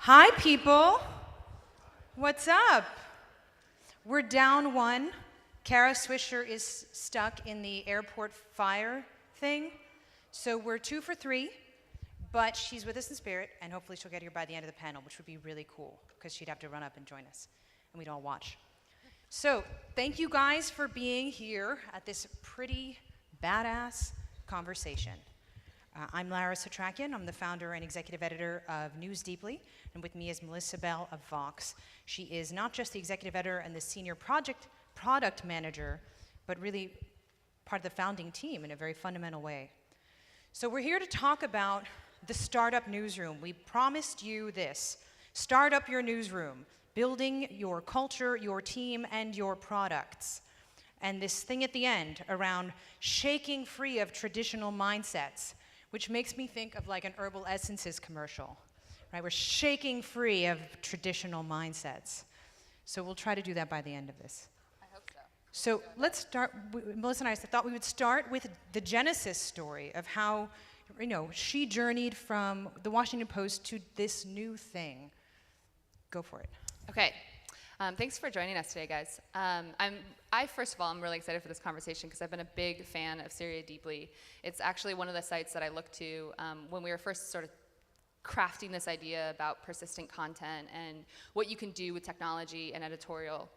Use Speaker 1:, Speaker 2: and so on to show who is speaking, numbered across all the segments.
Speaker 1: Hi, people. What's up? We're down one. Kara Swisher is stuck in the airport fire thing. So we're 2 for 3, but she's with us in spirit, and hopefully she'll get here by the end of the panel, which would be really cool, because she'd have to run up and join us, and we'd all watch. So thank you guys for being here at this pretty badass conversation. I'm Lara Satrakian. I'm the founder and executive editor of News Deeply, and with me is Melissa Bell of Vox. She is not just the executive editor and the senior product manager, but really part of the founding team in a very fundamental way. So we're here to talk about the startup newsroom. We promised you this: start up your newsroom, building your culture, your team, and your products. And this thing at the end around shaking free of traditional mindsets, which makes me think of like an Herbal Essences commercial, right? We're shaking free of traditional mindsets. So we'll try to do that by the end of this.
Speaker 2: I hope so.
Speaker 1: So let's start, Melissa and I thought we would start with the genesis story of how, she journeyed from the Washington Post to this new thing. Go for it.
Speaker 2: Okay. Thanks for joining us today, guys. First of all, I'm really excited for this conversation because I've been a big fan of Syria Deeply. It's actually one of the sites that I looked to when we were first sort of crafting this idea about persistent content and what you can do with technology and editorial.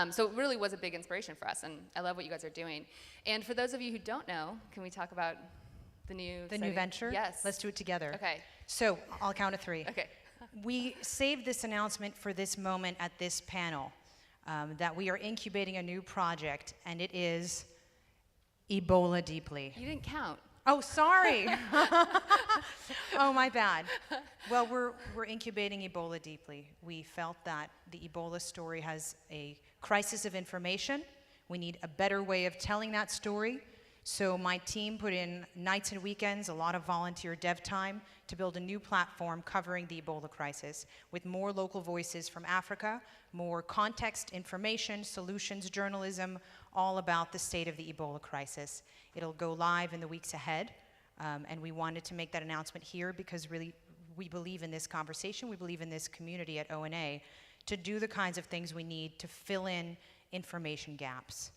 Speaker 2: So it really was a big inspiration for us, and I love what you guys are doing. And for those of you who don't know, can we talk about the new
Speaker 1: venture?
Speaker 2: Yes.
Speaker 1: Let's do it together.
Speaker 2: Okay.
Speaker 1: So I'll count to 3.
Speaker 2: Okay.
Speaker 1: We saved this announcement for this moment at this panel, that we are incubating a new project, and it is Ebola Deeply.
Speaker 2: You didn't count.
Speaker 1: Oh, sorry. Oh, my bad. Well, we're incubating Ebola Deeply. We felt that the Ebola story has a crisis of information. We need a better way of telling that story. So my team put in nights and weekends, a lot of volunteer dev time, to build a new platform covering the Ebola crisis with more local voices from Africa, more context, information, solutions, journalism, all about the state of the Ebola crisis. It'll go live in the weeks ahead, and we wanted to make that announcement here because really we believe in this conversation, we believe in this community at ONA to do the kinds of things we need to fill in information gaps.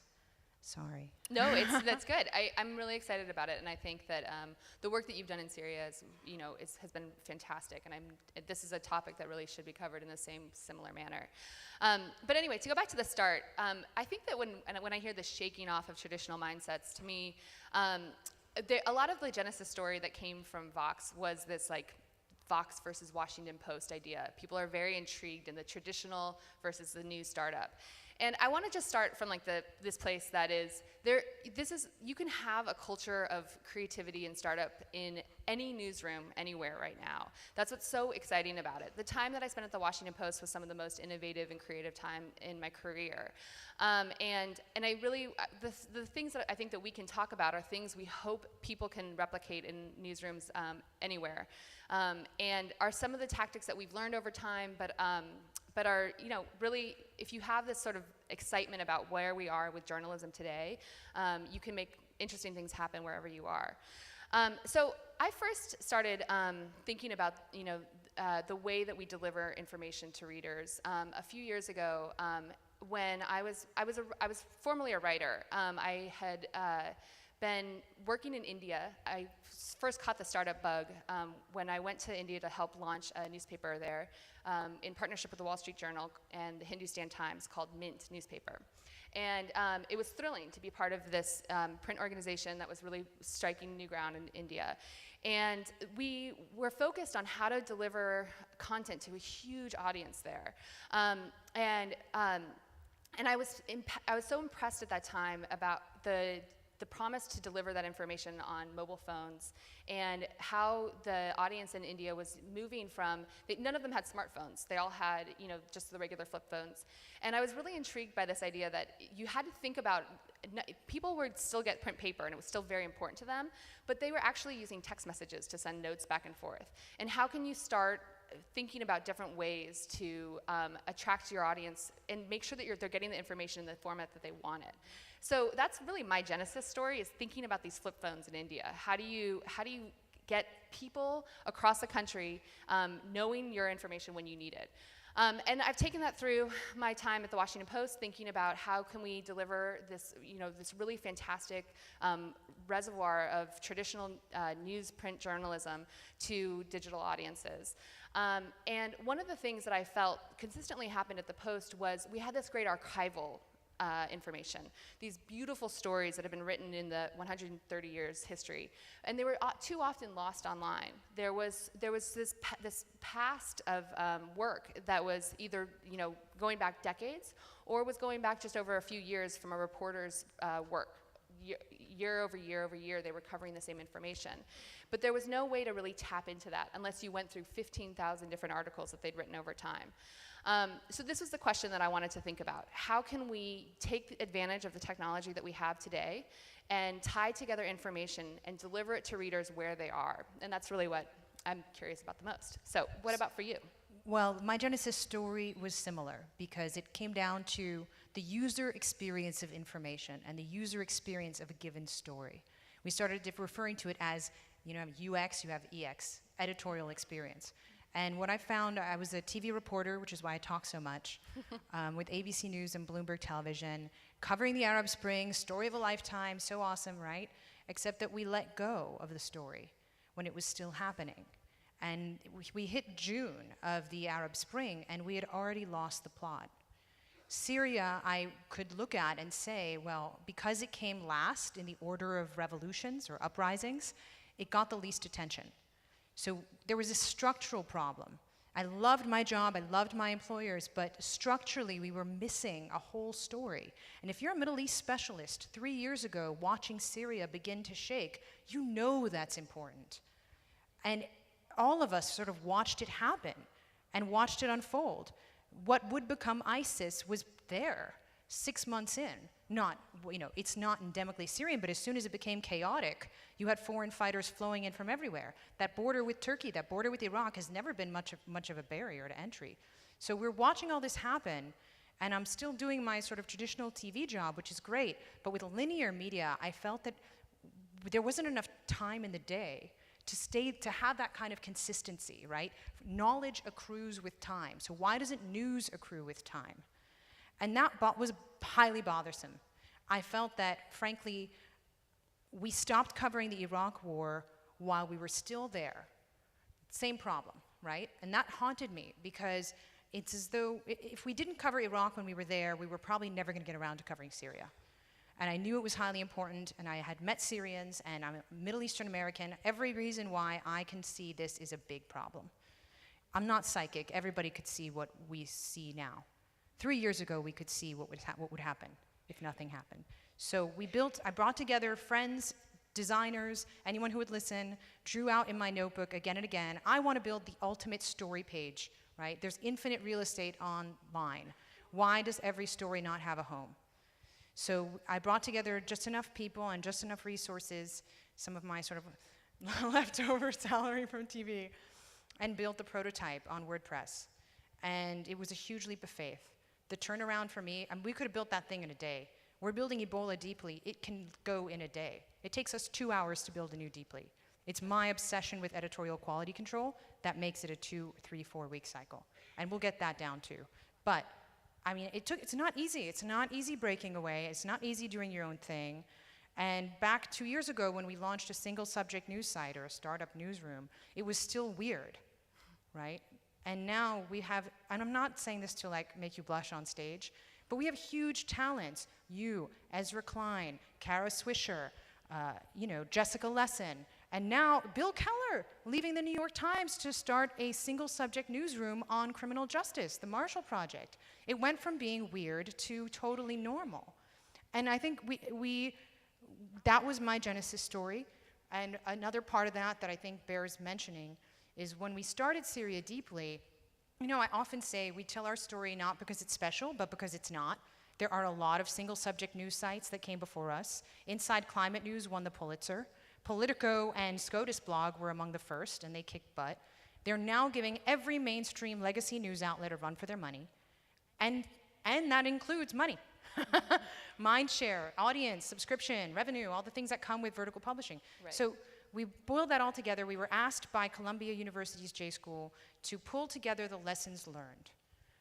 Speaker 1: Sorry.
Speaker 2: No, that's good. I'm really excited about it, and I think that the work that you've done in Syria has been fantastic, and this is a topic that really should be covered in the similar manner. But anyway, to go back to the start, I think that when I hear the shaking off of traditional mindsets, to me, a lot of the genesis story that came from Vox was this Vox versus Washington Post idea. People are very intrigued in the traditional versus the new startup. And I want to just start from this place that is there. You can have a culture of creativity and startup in any newsroom anywhere right now. That's what's so exciting about it. The time that I spent at the Washington Post was some of the most innovative and creative time in my career. And I really, the things that I think that we can talk about are things we hope people can replicate in newsrooms anywhere. And are some of the tactics that we've learned over time, but are, really, if you have this sort of excitement about where we are with journalism today, you can make interesting things happen wherever you are. So I first started thinking about, the way that we deliver information to readers a few years ago when I was formerly a writer. I had been working in India. I first caught the startup bug when I went to India to help launch a newspaper there in partnership with the Wall Street Journal and the Hindustan Times called Mint newspaper. And it was thrilling to be part of this print organization that was really striking new ground in India. And we were focused on how to deliver content to a huge audience there. And I was so impressed at that time about the promise to deliver that information on mobile phones and how the audience in India was moving from, none of them had smartphones. They all had, just the regular flip phones. And I was really intrigued by this idea that you had to think about, people would still get print paper and it was still very important to them, but they were actually using text messages to send notes back and forth. And how can you start thinking about different ways to attract your audience and make sure that they're getting the information in the format that they want it. So that's really my genesis story, is thinking about these flip phones in India. How do you get people across the country knowing your information when you need it. And I've taken that through my time at the Washington Post, thinking about how can we deliver this, this really fantastic reservoir of traditional newsprint journalism to digital audiences. And one of the things that I felt consistently happened at the Post was we had this great archival information, these beautiful stories that have been written in the 130 years history, and they were too often lost online. There was this past of work that was either going back decades or was going back just over a few years from a reporter's work. Year over year over year, they were covering the same information. But there was no way to really tap into that unless you went through 15,000 different articles that they'd written over time. So this was the question that I wanted to think about. How can we take advantage of the technology that we have today and tie together information and deliver it to readers where they are? And that's really what I'm curious about the most. So what about for you?
Speaker 1: Well, my Genesis story was similar because it came down to the user experience of information and the user experience of a given story. We started referring to it as, you have UX, you have EX, editorial experience. And what I found, I was a TV reporter, which is why I talk so much, with ABC News and Bloomberg Television, covering the Arab Spring, story of a lifetime, so awesome, right? Except that we let go of the story when it was still happening. And we hit June of the Arab Spring, and we had already lost the plot. Syria, I could look at and say, well, because it came last in the order of revolutions or uprisings, it got the least attention. So there was a structural problem. I loved my job, I loved my employers, but structurally we were missing a whole story. And if you're a Middle East specialist 3 years ago watching Syria begin to shake, you know that's important. And all of us sort of watched it happen and watched it unfold. What would become ISIS was there 6 months in. It's not endemically Syrian, but as soon as it became chaotic, you had foreign fighters flowing in from everywhere. That border with Turkey, that border with Iraq has never been much of a barrier to entry. So we're watching all this happen, and I'm still doing my sort of traditional TV job, which is great, but with linear media, I felt that there wasn't enough time in the day to have that kind of consistency, right? Knowledge accrues with time. So why doesn't news accrue with time? And that was highly bothersome. I felt that, frankly, we stopped covering the Iraq war while we were still there. Same problem, right? And that haunted me because it's as though if we didn't cover Iraq when we were there, we were probably never going to get around to covering Syria. And I knew it was highly important, and I had met Syrians, and I'm a Middle Eastern American. Every reason why I can see this is a big problem. I'm not psychic. Everybody could see what we see now. 3 years ago, we could see what would happen if nothing happened. So I brought together friends, designers, anyone who would listen, drew out in my notebook again and again. I want to build the ultimate story page, right? There's infinite real estate online. Why does every story not have a home? So I brought together just enough people and just enough resources, some of my sort of leftover salary from TV, and built the prototype on WordPress. And it was a huge leap of faith. The turnaround for me, we could have built that thing in a day. We're building Ebola Deeply. It can go in a day. It takes us 2 hours to build a new Deeply. It's my obsession with editorial quality control that makes it a 2, 3, 4 week cycle. And we'll get that down too. But it's not easy. It's not easy breaking away. It's not easy doing your own thing. And back 2 years ago when we launched a single subject news site or a startup newsroom, it was still weird, right? And now we have, and I'm not saying this to make you blush on stage, but we have huge talents. You, Ezra Klein, Kara Swisher, Jessica Lesson, and now Bill Keller leaving the New York Times to start a single subject newsroom on criminal justice, the Marshall Project. It went from being weird to totally normal. And I think that was my Genesis story. And another part of that I think bears mentioning is when we started Syria Deeply, I often say we tell our story not because it's special, but because it's not. There are a lot of single subject news sites that came before us. Inside Climate News won the Pulitzer. Politico and SCOTUS blog were among the first, and they kicked butt. They're now giving every mainstream legacy news outlet a run for their money. And that includes money. Mind share, audience, subscription, revenue, all the things that come with vertical publishing.
Speaker 2: Right.
Speaker 1: So we boiled that all together. We were asked by Columbia University's J School to pull together the lessons learned.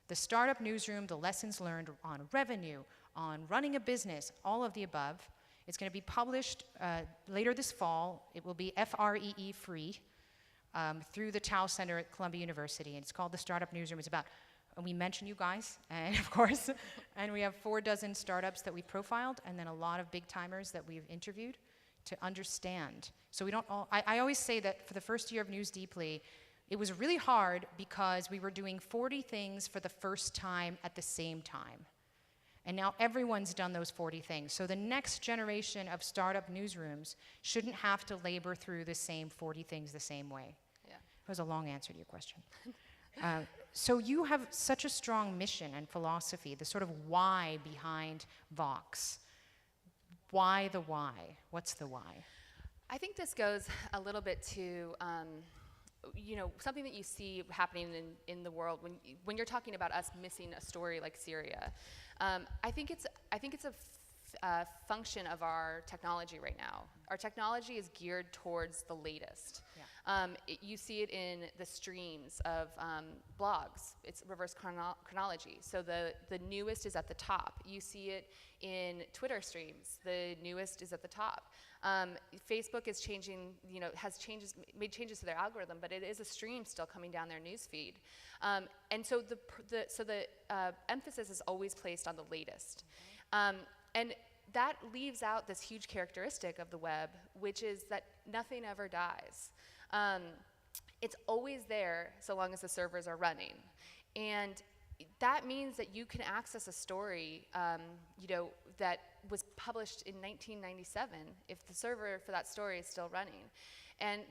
Speaker 1: The startup newsroom, the lessons learned on revenue, on running a business, all of the above. It's going to be published later this fall. It will be FREE free through the Tao Center at Columbia University. And it's called the Startup Newsroom. It's about, and we mention you guys, and of course, and we have 4 startups that we've profiled, and then a lot of big timers that we've interviewed to understand. So we don't all, I always say that for the first year of News Deeply, it was really hard because we were doing 40 things for the first time at the same time. And now everyone's done those 40 things. So the next generation of startup newsrooms shouldn't have to labor through the same 40 things the same way.
Speaker 2: Yeah.
Speaker 1: That was a long answer to your question. So you have such a strong mission and philosophy, the sort of why behind Vox. Why the why? What's the why?
Speaker 2: I think this goes a little bit to something that you see happening in the world when you're talking about us missing a story like Syria. I think it's a function of our technology right now. Our technology is geared towards the latest. Yeah. You see it in the streams of blogs. It's reverse chronology. So the newest is at the top. You see it in Twitter streams. The newest is at the top. Facebook is changing, made changes to their algorithm, but it is a stream still coming down their news feed. And so the emphasis is always placed on the latest. And that leaves out this huge characteristic of the web, which is that nothing ever dies. It's always there so long as the servers are running. And that means that you can access a story, that was published in 1997 if the server for that story is still running. And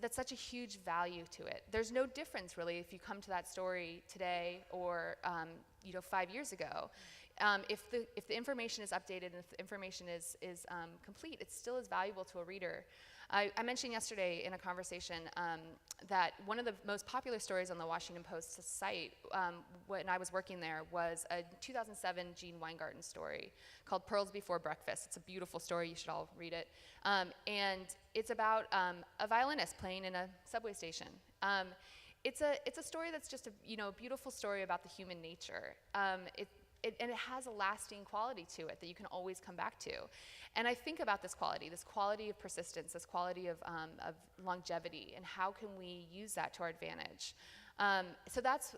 Speaker 2: that's such a huge value to it. There's no difference really if you come to that story today or 5 years ago. If the information is updated and if the information is complete, it still is valuable to a reader. I mentioned yesterday in a conversation that one of the most popular stories on the Washington Post site when I was working there was a 2007 Gene Weingarten story called Pearls Before Breakfast. It's a beautiful story. You should all read it. And it's about a violinist playing in a subway station. It's a story that's just a beautiful story about the human nature. And it has a lasting quality to it that you can always come back to. And I think about this quality of persistence, this quality of longevity, and how can we use that to our advantage. So that's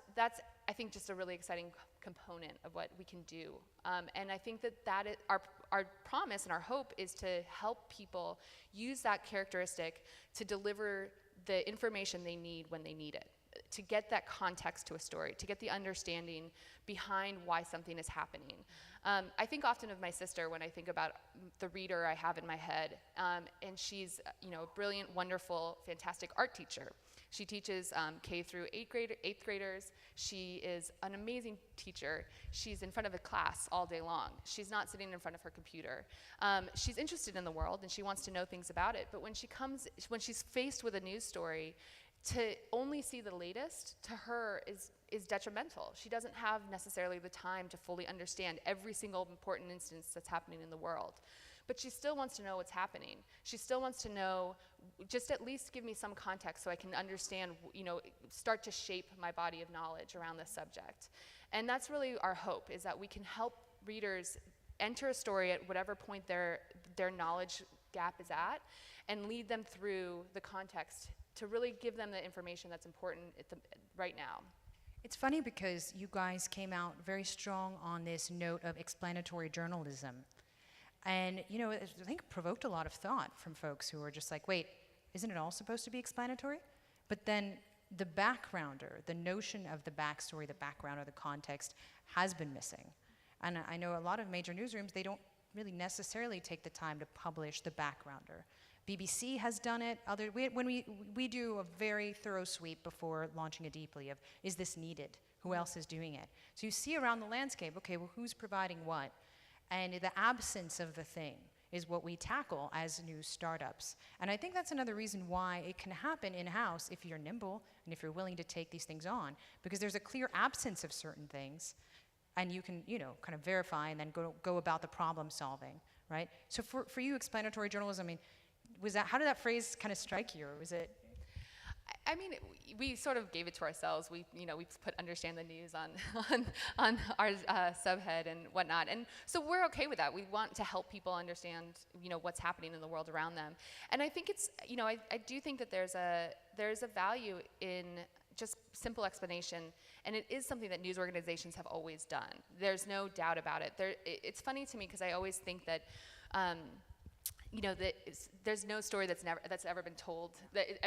Speaker 2: I think just a really exciting component of what we can do. And I think that is our promise and our hope is to help people use that characteristic to deliver the information they need when they need it, to get that context to a story, to get the understanding behind why something is happening. I think often of my sister when I think about the reader I have in my head, and she's a brilliant, wonderful, fantastic art teacher. She teaches K through 8th graders. She is an amazing teacher. She's in front of a class all day long. She's not sitting in front of her computer. She's interested in the world and she wants to know things about it. But when she's faced with a news story, to only see the latest to her is detrimental. She doesn't have necessarily the time to fully understand every single important instance that's happening in the world. But she still wants to know what's happening. She still wants to know, just at least give me some context so I can understand, start to shape my body of knowledge around this subject. And that's really our hope, is that we can help readers enter a story at whatever point their knowledge gap is at and lead them through the context to really give them the information that's important right now.
Speaker 1: It's funny because you guys came out very strong on this note of explanatory journalism. And, I think it provoked a lot of thought from folks who were just like, wait, isn't it all supposed to be explanatory? But then the backgrounder, the notion of the backstory, the background or the context has been missing. And I know a lot of major newsrooms, they don't really necessarily take the time to publish the backgrounder. BBC has done it. When we do a very thorough sweep before launching a Deeply of, is this needed? Who else is doing it? So you see around the landscape, okay, well, who's providing what? And the absence of the thing is what we tackle as new startups. And I think that's another reason why it can happen in-house if you're nimble and if you're willing to take these things on, because there's a clear absence of certain things, and you can, kind of verify and then go about the problem solving, right? So for you, explanatory journalism, how did that phrase kind of strike you, or was it?
Speaker 2: I mean, we sort of gave it to ourselves. We put "understand the news" on our subhead and whatnot, and so we're okay with that. We want to help people understand, what's happening in the world around them, and I think it's, I do think that there's a value in just simple explanation, and it is something that news organizations have always done. There's no doubt about it. It's funny to me because I always think that. There's no story that's ever been told.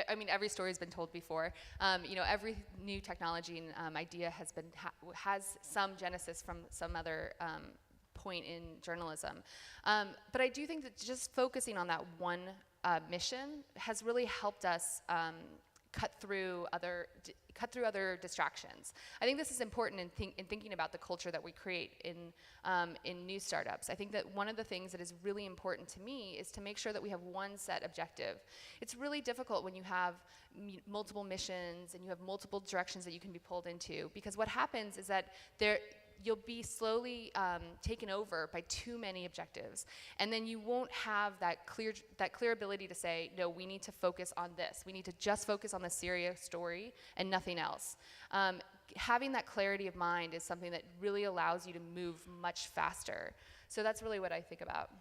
Speaker 2: Every story has been told before. Every new technology and idea has some genesis from some other point in journalism. But I do think that just focusing on that one mission has really helped us cut through other distractions. I think this is important in thinking about the culture that we create in new startups. I think that one of the things that is really important to me is to make sure that we have one set objective. It's really difficult when you have multiple missions and you have multiple directions that you can be pulled into, because what happens is that you'll be slowly taken over by too many objectives, and then you won't have that clear ability to say, no, we need to focus on this. We need to just focus on the Syria story and nothing else. Having that clarity of mind is something that really allows you to move much faster. So that's really what I think about.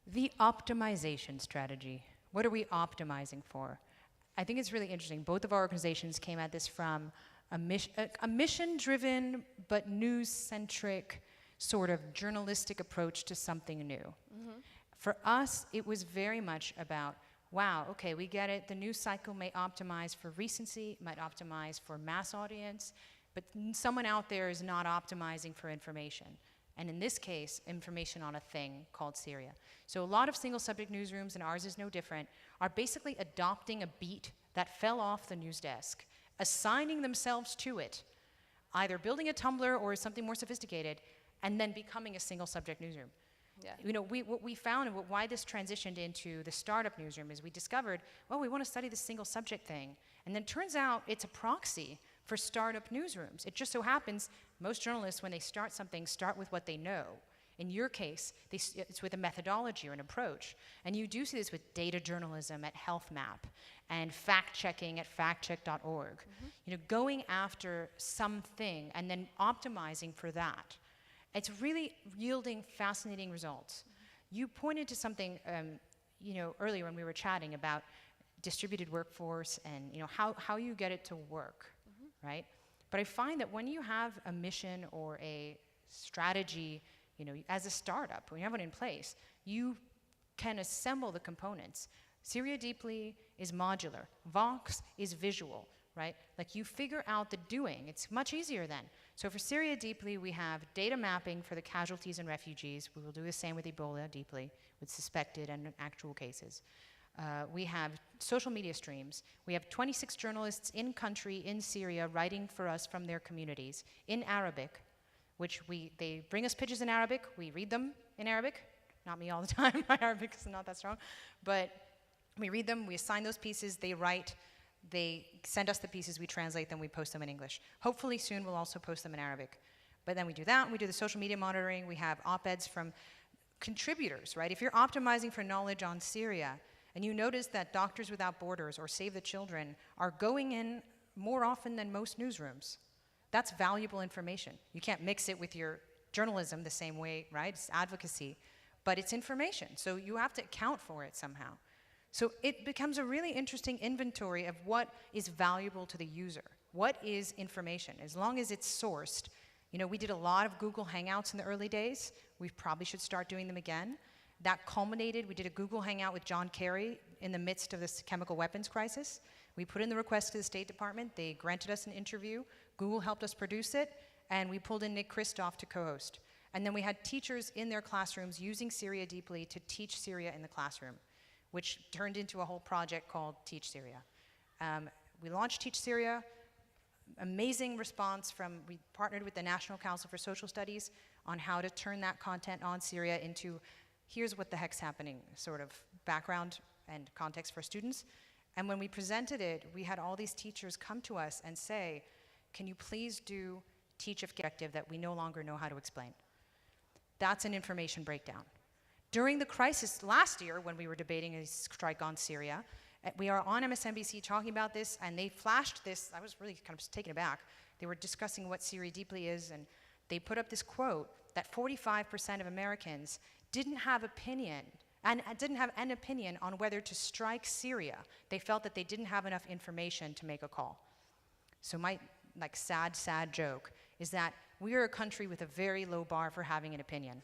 Speaker 1: The optimization strategy. What are we optimizing for? I think it's really interesting. Both of our organizations came at this from a mission-driven but news-centric sort of journalistic approach to something new. Mm-hmm. For us, it was very much about, wow, okay, we get it. The news cycle may optimize for recency, might optimize for mass audience, but someone out there is not optimizing for information. And in this case, information on a thing called Syria. So a lot of single-subject newsrooms, and ours is no different, are basically adopting a beat that fell off the news desk, assigning themselves to it, either building a Tumblr or something more sophisticated, and then becoming a single subject newsroom. Yeah. What we found and why this transitioned into the startup newsroom is we discovered, well, we want to study the single subject thing. And then it turns out it's a proxy for startup newsrooms. It just so happens most journalists, when they start something, start with what they know. In your case, it's with a methodology or an approach. And you do see this with data journalism at HealthMap and fact-checking at factcheck.org. Mm-hmm. Going after something and then optimizing for that. It's really yielding fascinating results. Mm-hmm. You pointed to something, earlier when we were chatting about distributed workforce and how you get it to work, mm-hmm. right? But I find that when you have a mission or a strategy, as a startup, when you have it in place, you can assemble the components. Syria Deeply is modular. Vox is visual, right? Like you figure out the doing. It's much easier then. So for Syria Deeply, we have data mapping for the casualties and refugees. We will do the same with Ebola Deeply, with suspected and actual cases. We have social media streams. We have 26 journalists in country in Syria writing for us from their communities in Arabic, which they bring us pitches in Arabic. We read them in Arabic. Not me all the time. My Arabic is not that strong. But we read them. We assign those pieces. They write. They send us the pieces. We translate them. We post them in English. Hopefully soon we'll also post them in Arabic. But then we do that. We do the social media monitoring. We have op-eds from contributors, right? If you're optimizing for knowledge on Syria, and you notice that Doctors Without Borders or Save the Children are going in more often than most newsrooms, that's valuable information. You can't mix it with your journalism the same way, right? It's advocacy, but it's information, so you have to account for it somehow. So it becomes a really interesting inventory of what is valuable to the user. What is information? As long as it's sourced. We did a lot of Google Hangouts in the early days. We probably should start doing them again. That culminated, we did a Google Hangout with John Kerry in the midst of this chemical weapons crisis. We put in the request to the State Department. They granted us an interview. Google helped us produce it, and we pulled in Nick Kristof to co-host. And then we had teachers in their classrooms using Syria Deeply to teach Syria in the classroom, which turned into a whole project called Teach Syria. We launched Teach Syria. Amazing response we partnered with the National Council for Social Studies on how to turn that content on Syria into here's what the heck's happening, sort of background and context for students. And when we presented it, we had all these teachers come to us and say, can you please do teach objective that we no longer know how to explain? That's an information breakdown. During the crisis last year, when we were debating a strike on Syria, we are on MSNBC talking about this, and they flashed this. I was really kind of taken aback. They were discussing what Syria deeply is, and they put up this quote that 45% of Americans didn't have opinion and didn't have an opinion on whether to strike Syria. They felt that they didn't have enough information to make a call. So my sad joke is that we are a country with a very low bar for having an opinion.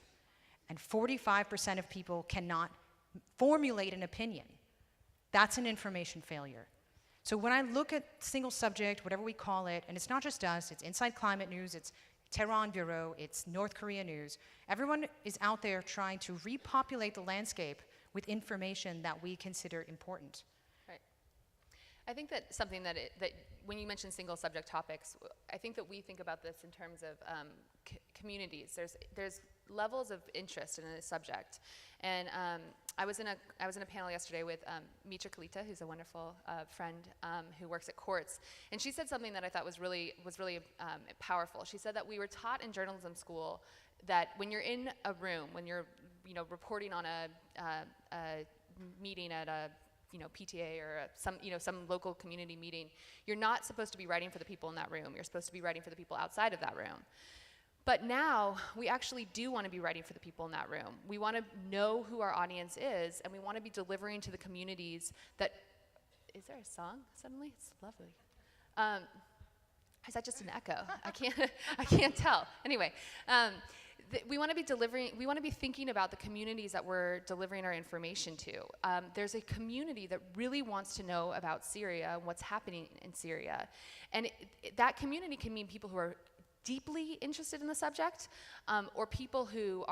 Speaker 1: And 45% of people cannot formulate an opinion. That's an information failure. So when I look at single subject, whatever we call it, and it's not just us, it's Inside Climate News, it's Tehran Bureau, it's North Korea News, everyone is out there trying to repopulate the landscape with information that we consider important.
Speaker 2: Right. I think that something that when you mention single subject topics, I think that we think about this in terms of communities. There's levels of interest in a subject, and I was in a panel yesterday with Mitra Kalita, who's a wonderful friend who works at Courts, and she said something that I thought was really powerful. She said that we were taught in journalism school that when you're in a room, when you're reporting on a meeting at a PTA or some local community meeting, you're not supposed to be writing for the people in that room. You're supposed to be writing for the people outside of that room. But now, we actually do want to be writing for the people in that room. We want to know who our audience is, and we want to be delivering to the communities that... Is there a song suddenly? It's lovely. Is that just an echo? I can't tell. Anyway, we want to be delivering, we want to be thinking about the communities that we're delivering our information to. There's a community that really wants to know about Syria and what's happening in Syria. And that community can mean people who are deeply interested in the subject, or people who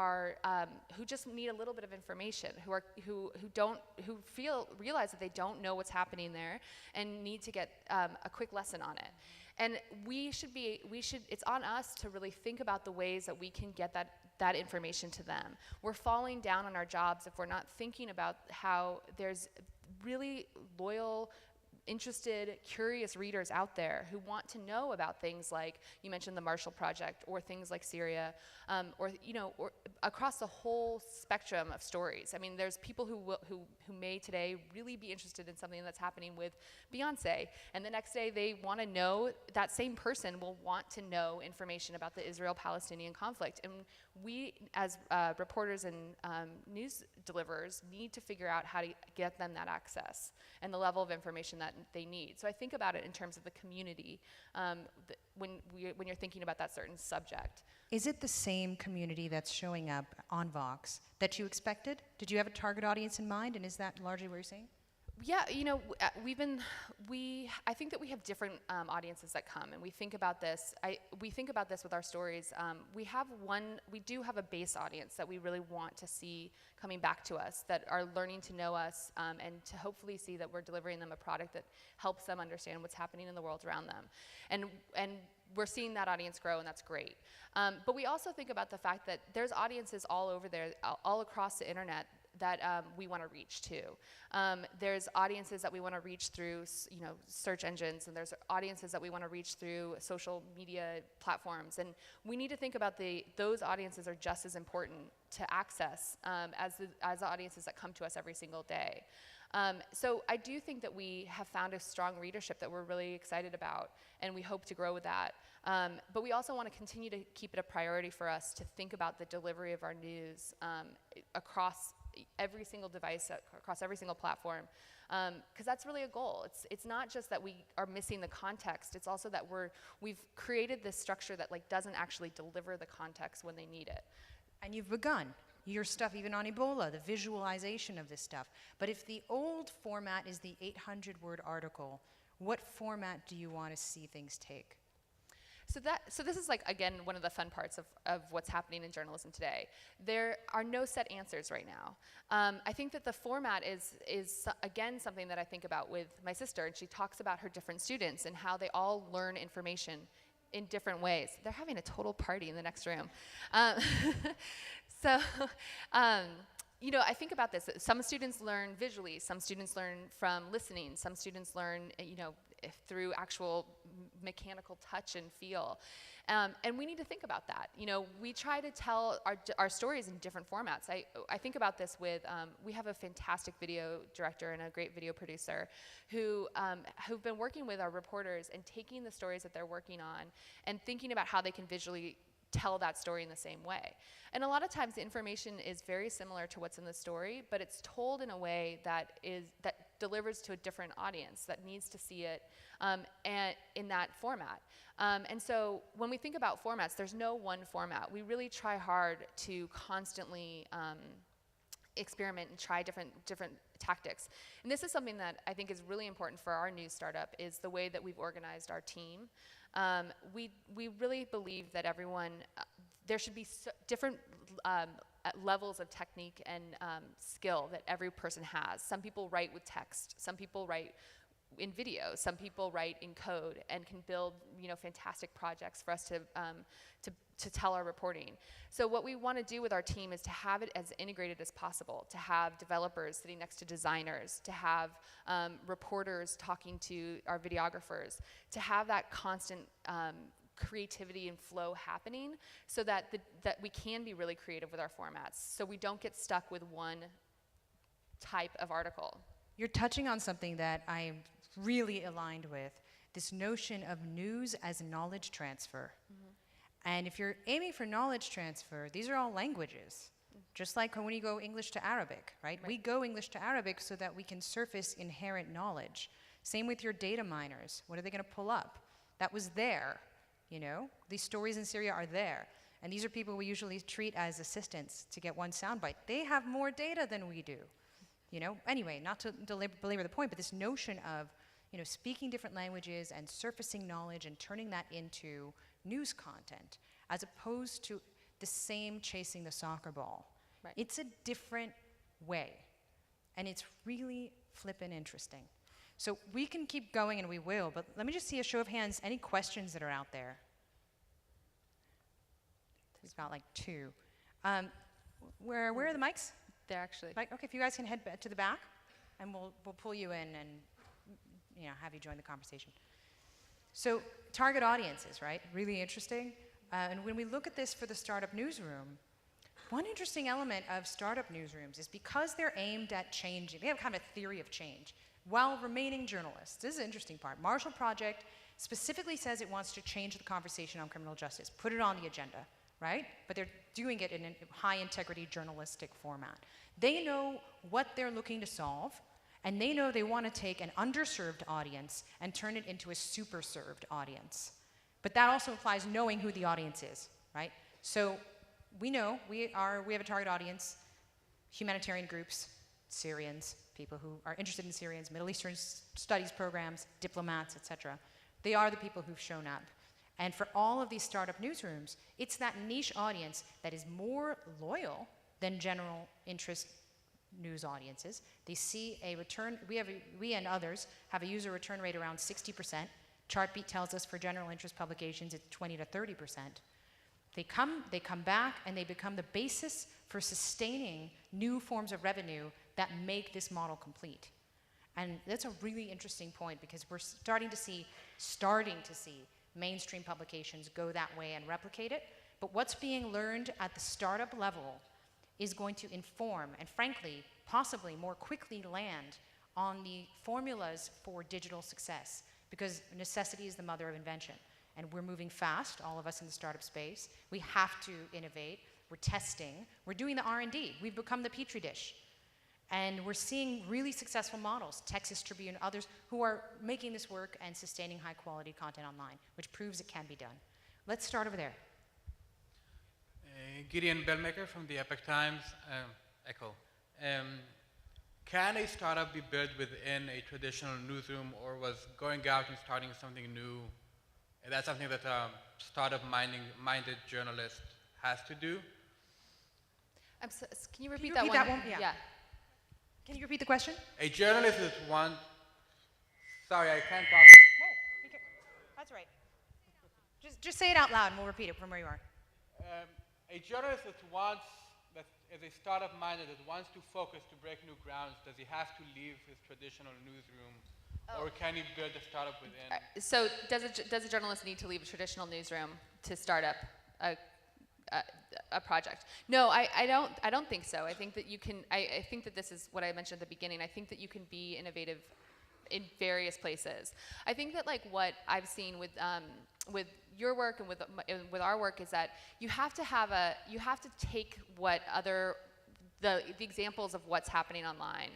Speaker 2: just need a little bit of information, who realize that they don't know what's happening there and need to get a quick lesson on it. And it's on us to really think about the ways that we can get that information to them. We're falling down on our jobs if we're not thinking about how there's really loyal, interested, curious readers out there who want to know about things like, you mentioned the Marshall Project, or things like Syria, or across the whole spectrum of stories. I mean, there's people who may today really be interested in something that's happening with Beyonce, and the next day they want to know, that same person will want to know information about the Israel-Palestinian conflict. And we, as reporters and news deliverers, need to figure out how to get them that access and the level of information that they need. So I think about it in terms of the community when you're thinking about that certain subject.
Speaker 1: Is it the same community that's showing up on Vox that you expected? Did you have a target audience in mind, and is that largely what you're saying?
Speaker 2: Yeah, I think that we have different audiences that come, and we think about this. We think about this with our stories. We do have a base audience that we really want to see coming back to us, that are learning to know us, and to hopefully see that we're delivering them a product that helps them understand what's happening in the world around them. And we're seeing that audience grow, and that's great. But we also think about the fact that there's audiences all over there, all across the internet, that we want to reach too. There's audiences that we want to reach through, search engines, and there's audiences that we want to reach through social media platforms. And we need to think about those audiences are just as important to access as the audiences that come to us every single day. So I do think that we have found a strong readership that we're really excited about, and we hope to grow with that. But we also want to continue to keep it a priority for us to think about the delivery of our news across every single device, across every single platform, because that's really a goal. It's not just that we are missing the context, it's also that we've created this structure that doesn't actually deliver the context when they need it.
Speaker 1: And you've begun your stuff even on Ebola, the visualization of this stuff. But if the old format is the 800-word article, what format do you want to see things take?
Speaker 2: So this is again, one of the fun parts of what's happening in journalism today. There are no set answers right now. I think that the format is again something that I think about with my sister, and she talks about her different students and how they all learn information in different ways. They're having a total party in the next room. I think about this. Some students learn visually, some students learn from listening, some students learn, through actual mechanical touch and feel. And we need to think about that. You know, we try to tell our stories in different formats. I think about this with, we have a fantastic video director and a great video producer who've been working with our reporters and taking the stories that they're working on and thinking about how they can visually tell that story in the same way. And a lot of times the information is very similar to what's in the story, but it's told in a way that delivers to a different audience that needs to see it and in that format. And so when we think about formats, there's no one format. We really try hard to constantly experiment and try different tactics. And this is something that I think is really important for our new startup, is the way that we've organized our team. We really believe that everyone, there should be different levels of technique and skill that every person has. Some people write with text, some people write in video, some people write in code and can build, you know, fantastic projects for us to tell our reporting. So what we want to do with our team is to have it as integrated as possible, to have developers sitting next to designers, to have reporters talking to our videographers, to have that constant creativity and flow happening, so that that we can be really creative with our formats, so we don't get stuck with one type of article.
Speaker 1: You're touching on something that I'm really aligned with, this notion of news as knowledge transfer. And if you're aiming for knowledge transfer, these are all languages. Just like when you go English to Arabic, right? We go English to Arabic so that we can surface inherent knowledge. Same with your data miners. What are they going to pull up? That was there, you know? These stories in Syria are there. And these are people we usually treat as assistants to get one soundbite. They have more data than we do. You know, anyway, not to belabor the point, but this notion of, you know, speaking different languages and surfacing knowledge and turning that into news content, as opposed to the same chasing the soccer ball.
Speaker 2: Right.
Speaker 1: It's a different way, and it's really flippin' interesting. So we can keep going, and we will, but let me just see a show of hands, any questions that are out there? We've got like 2. Where are the mics?
Speaker 2: They're actually.
Speaker 1: Like, okay, if you guys can head to the back, and we'll pull you in and, you know, have you join the conversation. So target audiences, right? Really interesting. And when we look at this for the startup newsroom, one interesting element of startup newsrooms is because they're aimed at changing, they have kind of a theory of change, while remaining journalists. This is an interesting part. Marshall Project specifically says it wants to change the conversation on criminal justice, put it on the agenda, right? But they're doing it in a high integrity journalistic format. They know what they're looking to solve, and they know they want to take an underserved audience and turn it into a super served audience. But that also implies knowing who the audience is, right? So we know we have a target audience, humanitarian groups, Syrians, people who are interested in Syrians, Middle Eastern studies programs, diplomats, etc. They are the people who've shown up. And for all of these startup newsrooms, it's that niche audience that is more loyal than general interest news audiences. They see a return, we and others have a user return rate around 60%. Chartbeat tells us for general interest publications it's 20 to 30%. They come back, and they become the basis for sustaining new forms of revenue that make this model complete. And that's a really interesting point, because we're starting to see mainstream publications go that way and replicate it. But what's being learned at the startup level is going to inform and, frankly, possibly more quickly land on the formulas for digital success, because necessity is the mother of invention. And we're moving fast, all of us in the startup space. We have to innovate. We're testing. We're doing the R&D. We've become the petri dish. And we're seeing really successful models, Texas Tribune, others, who are making this work and sustaining high-quality content online, which proves it can be done. Let's start over there.
Speaker 3: Gideon Bellmaker from the Epoch Times, Echo. Can a startup be built within a traditional newsroom, or was going out and starting something new? That's something that a startup-minded journalist has to do.
Speaker 2: Can you repeat that one?
Speaker 1: Yeah. Can you repeat the question?
Speaker 3: A journalist is one. Sorry, I can't talk.
Speaker 1: Whoa, that's right. Just say it out loud, and we'll repeat it from where you are.
Speaker 3: A journalist that is a startup-minded, that wants to focus to break new grounds, does he have to leave his traditional newsroom, Or can you build a startup within?
Speaker 2: So does a journalist need to leave a traditional newsroom to start up a project? No, I don't think so. I think that you can. I think that this is what I mentioned at the beginning. I think that you can be innovative in various places. I think that like what I've seen with your work and with our work is that you have to take what the examples of what's happening online.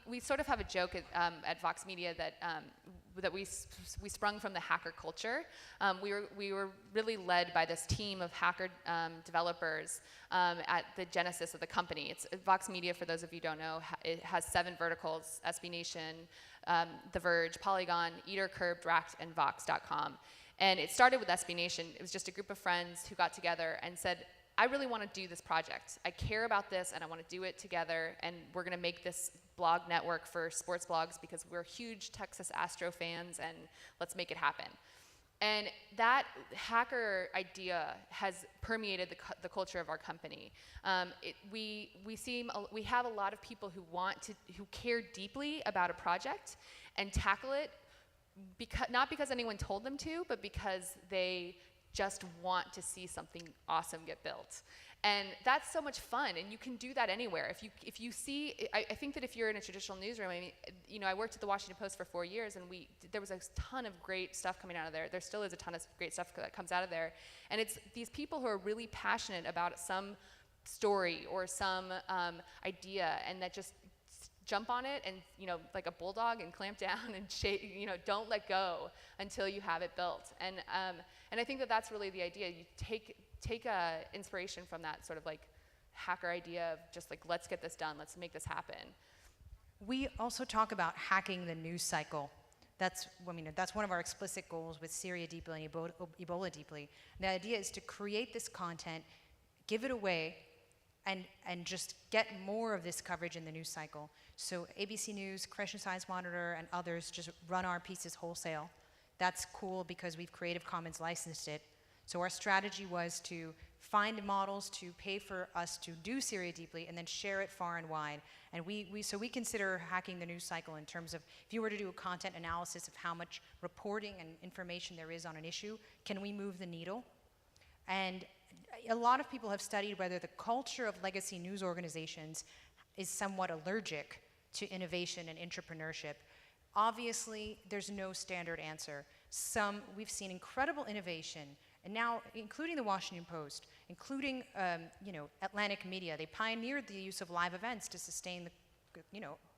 Speaker 2: We sort of have a joke at Vox Media that we sprung from the hacker culture. We were really led by this team of hacker developers at the genesis of the company. It's Vox Media, for those of you who don't know, it has 7 verticals: SB Nation, The Verge, Polygon, Eater, Curbed, Racked, and Vox.com. And it started with SB Nation. It was just a group of friends who got together and said, I really want to do this project. I care about this and I want to do it together, and we're going to make this blog network for sports blogs because we're huge Texas Astro fans, and let's make it happen. And that hacker idea has permeated the culture of our company. We have a lot of people who care deeply about a project and tackle it not because anyone told them to, but because they just want to see something awesome get built. And that's so much fun, and you can do that anywhere. If you see, I think that if you're in a traditional newsroom, I mean, I worked at the Washington Post for 4 years, and there was a ton of great stuff coming out of there. There still is a ton of great stuff that comes out of there. And it's these people who are really passionate about some story or some idea, and that just jump on it and, like a bulldog, and clamp down and don't let go until you have it built. And I think that that's really the idea. You take inspiration from that sort of like hacker idea of just like, let's get this done, let's make this happen.
Speaker 1: We also talk about hacking the news cycle. That's one of our explicit goals with Syria Deeply and Ebola Deeply. The idea is to create this content, give it away, and just get more of this coverage in the news cycle. So ABC News, Christian Science Monitor, and others just run our pieces wholesale. That's cool because we've Creative Commons licensed it. So our strategy was to find models to pay for us to do Syria Deeply and then share it far and wide. And so we consider hacking the news cycle in terms of, if you were to do a content analysis of how much reporting and information there is on an issue, can we move the needle? And a lot of people have studied whether the culture of legacy news organizations is somewhat allergic to innovation and entrepreneurship. Obviously, there's no standard answer. We've seen incredible innovation, and now including the Washington Post, including Atlantic Media. They pioneered the use of live events to sustain the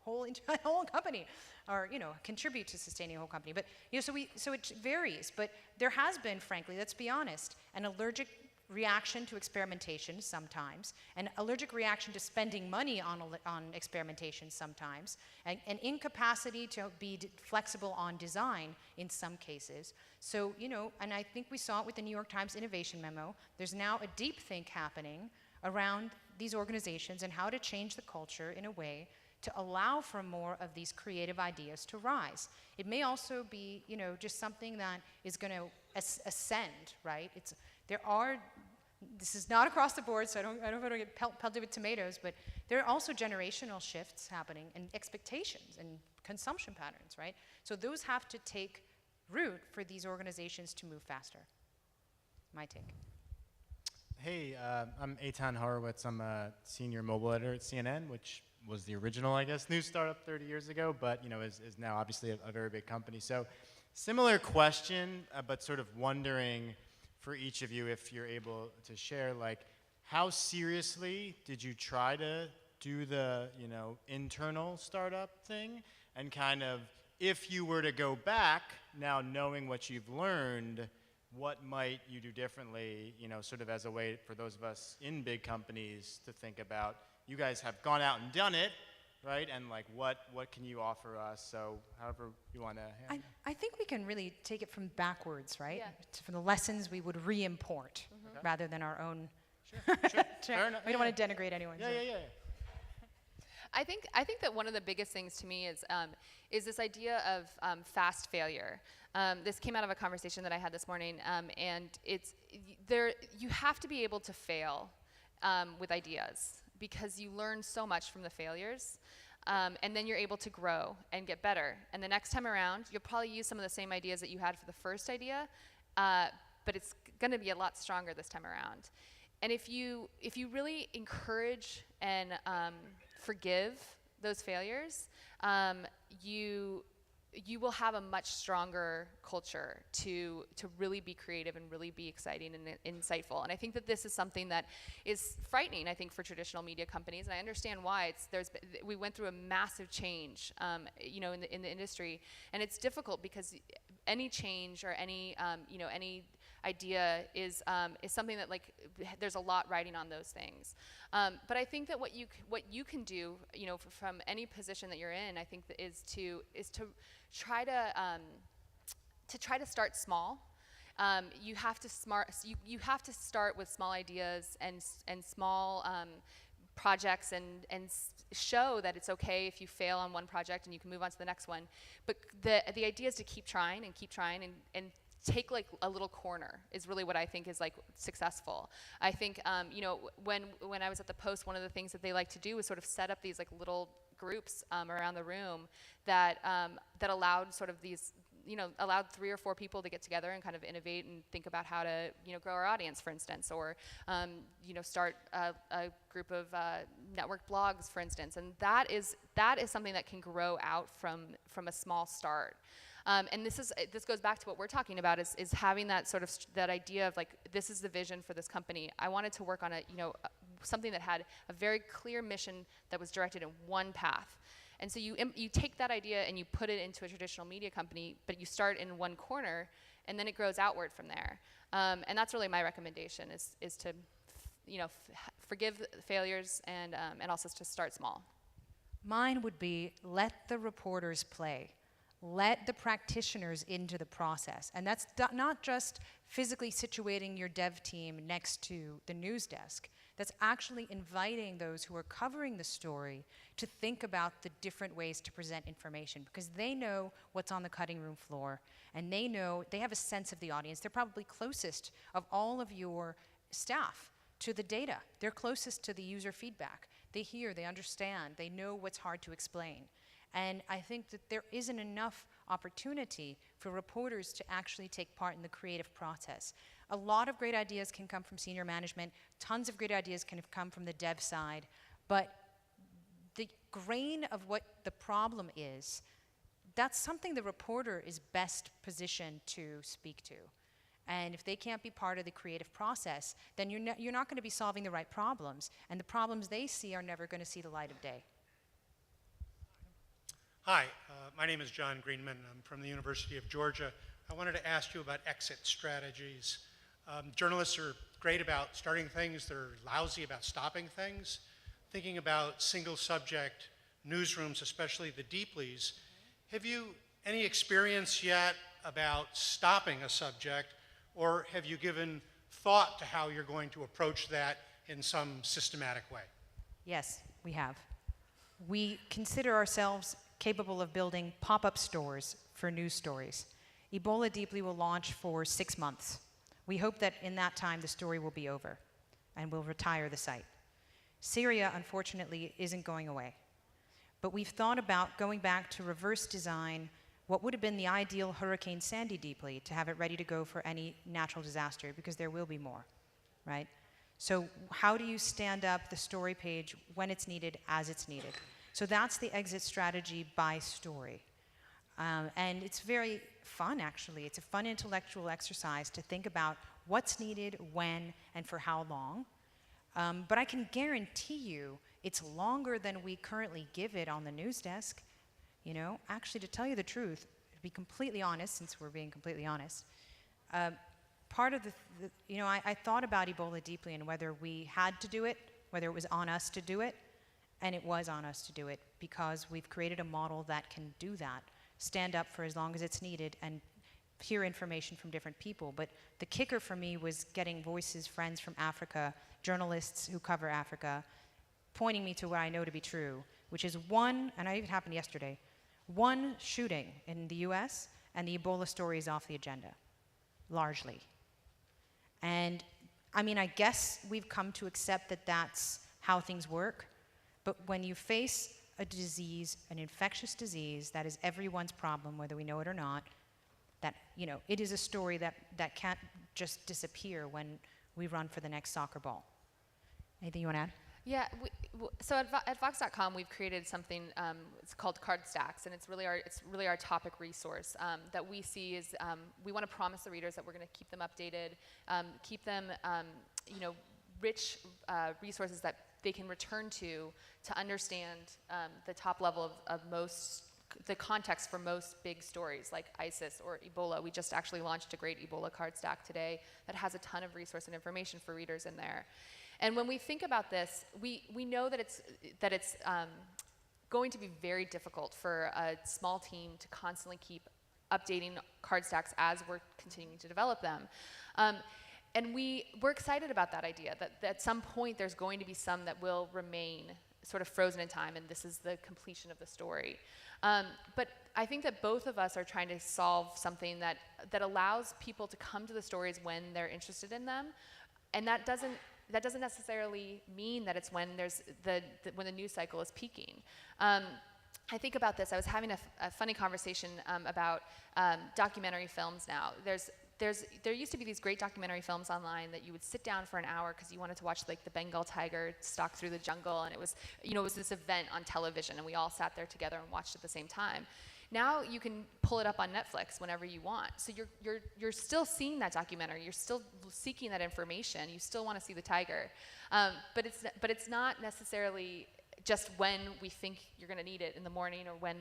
Speaker 1: whole company, or contribute to sustaining a whole company. But so it varies. But there has been, frankly, let's be honest, an allergic reaction to experimentation sometimes, an allergic reaction to spending money on experimentation sometimes, and an incapacity to be flexible on design in some cases. So, and I think we saw it with the New York Times Innovation Memo. There's now a deep think happening around these organizations and how to change the culture in a way to allow for more of these creative ideas to rise. It may also be, just something that is going to ascend, right? This is not across the board, so I don't want to get pelted with tomatoes, but there are also generational shifts happening and expectations and consumption patterns, right? So those have to take root for these organizations to move faster. My take.
Speaker 4: Hey, I'm Eitan Horowitz. I'm a senior mobile editor at CNN, which was the original, I guess, news startup 30 years ago, but is now obviously a very big company. So similar question, but sort of wondering for each of you if you're able to share, like, how seriously did you try to do the internal startup thing? And kind of, if you were to go back, now knowing what you've learned, what might you do differently, sort of as a way for those of us in big companies to think about, you guys have gone out and done it, right? And like, what can you offer us? So however you want to.
Speaker 1: I think we can really take it from backwards, right?
Speaker 2: Yeah.
Speaker 1: From the lessons we would re-import rather than our own.
Speaker 4: Sure. Fair enough.
Speaker 1: We don't want to denigrate anyone.
Speaker 4: Yeah.
Speaker 2: I think that one of the biggest things to me is this idea of fast failure. This came out of a conversation that I had this morning, and you have to be able to fail with ideas, because you learn so much from the failures. And then you're able to grow and get better. And the next time around, you'll probably use some of the same ideas that you had for the first idea, but it's going to be a lot stronger this time around. And if you really encourage and forgive those failures, you will have a much stronger culture to really be creative and really be exciting and insightful. And I think that this is something that is frightening, I think, for traditional media companies. And I understand why. We went through a massive change, in the industry, and it's difficult because any change or any idea is something that, like, there's a lot riding on those things. But I think that what you can do, from any position that you're in, I think that is to try to start small. You have to start with small ideas and small projects and show that it's okay if you fail on one project and you can move on to the next one. But the idea is to keep trying and take like a little corner is really what I think is like successful. I think when I was at the Post, one of the things that they like to do is sort of set up these like little groups around the room that allowed sort of these, allowed 3 or 4 people to get together and kind of innovate and think about how to, grow our audience, for instance, or, start a group of network blogs, for instance. And that is something that can grow out from a small start. And this goes back to what we're talking about is having that sort of that idea of like, this is the vision for this company. I wanted to work on something that had a very clear mission that was directed in one path. And so you take that idea and you put it into a traditional media company, but you start in one corner, and then it grows outward from there. And that's really my recommendation is to, forgive failures and also to start small.
Speaker 1: Mine would be let the reporters play. Let the practitioners into the process. And that's not just physically situating your dev team next to the news desk. That's actually inviting those who are covering the story to think about the different ways to present information, because they know what's on the cutting room floor, and they have a sense of the audience. They're probably closest of all of your staff to the data. They're closest to the user feedback. They hear, they understand, they know what's hard to explain. And I think that there isn't enough opportunity for reporters to actually take part in the creative process. A lot of great ideas can come from senior management. Tons of great ideas can have come from the dev side. But the grain of what the problem is, that's something the reporter is best positioned to speak to. And if they can't be part of the creative process, then you're not going to be solving the right problems. And the problems they see are never going to see the light of day.
Speaker 5: Hi, my name is John Greenman. I'm from the University of Georgia. I wanted to ask you about exit strategies. Journalists are great about starting things. They're lousy about stopping things. Thinking about single subject newsrooms, especially the deeplies, have you any experience yet about stopping a subject, or have you given thought to how you're going to approach that in some systematic way?
Speaker 1: Yes, we have. We consider ourselves capable of building pop-up stores for news stories. Ebola Deeply will launch for 6 months. We hope that in that time the story will be over and we'll retire the site. Syria, unfortunately, isn't going away. But we've thought about going back to reverse design what would have been the ideal Hurricane Sandy Deeply, to have it ready to go for any natural disaster, because there will be more, right? So how do you stand up the story page when it's needed, as it's needed? So that's the exit strategy by story. And it's very fun, actually. It's a fun intellectual exercise to think about what's needed, when, and for how long. But I can guarantee you it's longer than we currently give it on the news desk. Actually, to tell you the truth, to be completely honest, since we're being completely honest, part of I thought about Ebola Deeply and whether we had to do it, whether it was on us to do it. And it was on us to do it, because we've created a model that can do that, stand up for as long as it's needed and hear information from different people. But the kicker for me was getting voices, friends from Africa, journalists who cover Africa, pointing me to what I know to be true, which is and it even happened yesterday, one shooting in the US and the Ebola story is off the agenda, largely. And I guess we've come to accept that that's how things work. But when you face a disease, an infectious disease that is everyone's problem, whether we know it or not, that, it is a story that can't just disappear when we run for the next soccer ball. Anything you want to add?
Speaker 2: Yeah, so at Vox.com we've created something, it's called Card Stacks, and it's really our topic resource that we see is, we want to promise the readers that we're going to keep them updated, keep them, rich resources that they can return to understand the top level of the context for most big stories like ISIS or Ebola. We just actually launched a great Ebola card stack today that has a ton of resource and information for readers in there. And when we think about this, we know that it's going to be very difficult for a small team to constantly keep updating card stacks as we're continuing to develop them. And we're excited about that idea, that at some point there's going to be some that will remain sort of frozen in time, and this is the completion of the story. But I think that both of us are trying to solve something that allows people to come to the stories when they're interested in them, and that doesn't necessarily mean that it's when when the news cycle is peaking. I think about this. I was having a funny conversation about documentary films now. There used to be these great documentary films online that you would sit down for an hour because you wanted to watch like the Bengal tiger stalk through the jungle, and it was this event on television, and we all sat there together and watched at the same time. Now you can pull it up on Netflix whenever you want. So you're still seeing that documentary. You're still seeking that information. You still want to see the tiger, but it's not necessarily just when we think you're going to need it in the morning or when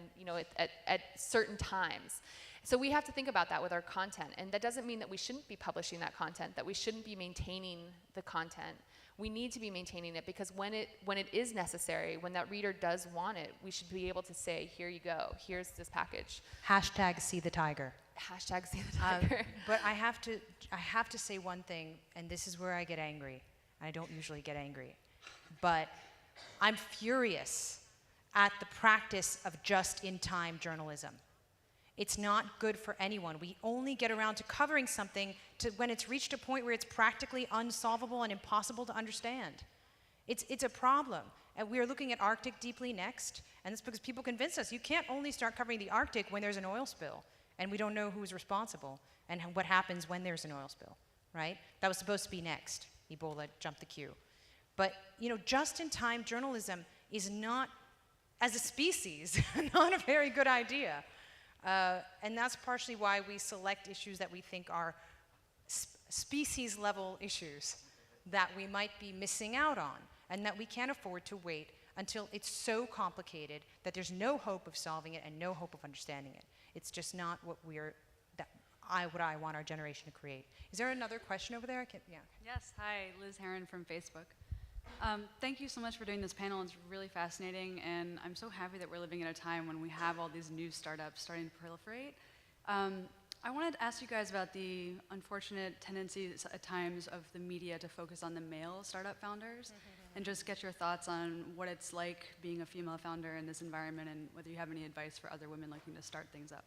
Speaker 2: at certain times. So we have to think about that with our content, and that doesn't mean that we shouldn't be publishing that content, that we shouldn't be maintaining the content. We need to be maintaining it because when it is necessary, when that reader does want it, we should be able to say, here you go, here's this package.
Speaker 1: #See the tiger.
Speaker 2: #See the tiger.
Speaker 1: But I have to say one thing, and this is where I get angry. I don't usually get angry, but I'm furious at the practice of just-in-time journalism. It's not good for anyone. We only get around to covering something when it's reached a point where it's practically unsolvable and impossible to understand. It's a problem. And we are looking at Arctic deeply next, and it's because people convince us you can't only start covering the Arctic when there's an oil spill, and we don't know who's responsible and what happens when there's an oil spill, right? That was supposed to be next. Ebola jumped the queue. But, just-in-time journalism is not, as a species, not a very good idea. And that's partially why we select issues that we think are species-level issues that we might be missing out on, and that we can't afford to wait until it's so complicated that there's no hope of solving it and no hope of understanding it. It's just not what I want our generation to create. Is there another question over there? Yeah.
Speaker 6: Yes, hi, Liz Heron from Facebook. Thank you so much for doing this panel. It's really fascinating, and I'm so happy that we're living in a time when we have all these new startups starting to proliferate. I wanted to ask you guys about the unfortunate tendencies at times of the media to focus on the male startup founders, and just get your thoughts on what it's like being a female founder in this environment, and whether you have any advice for other women looking to start things up.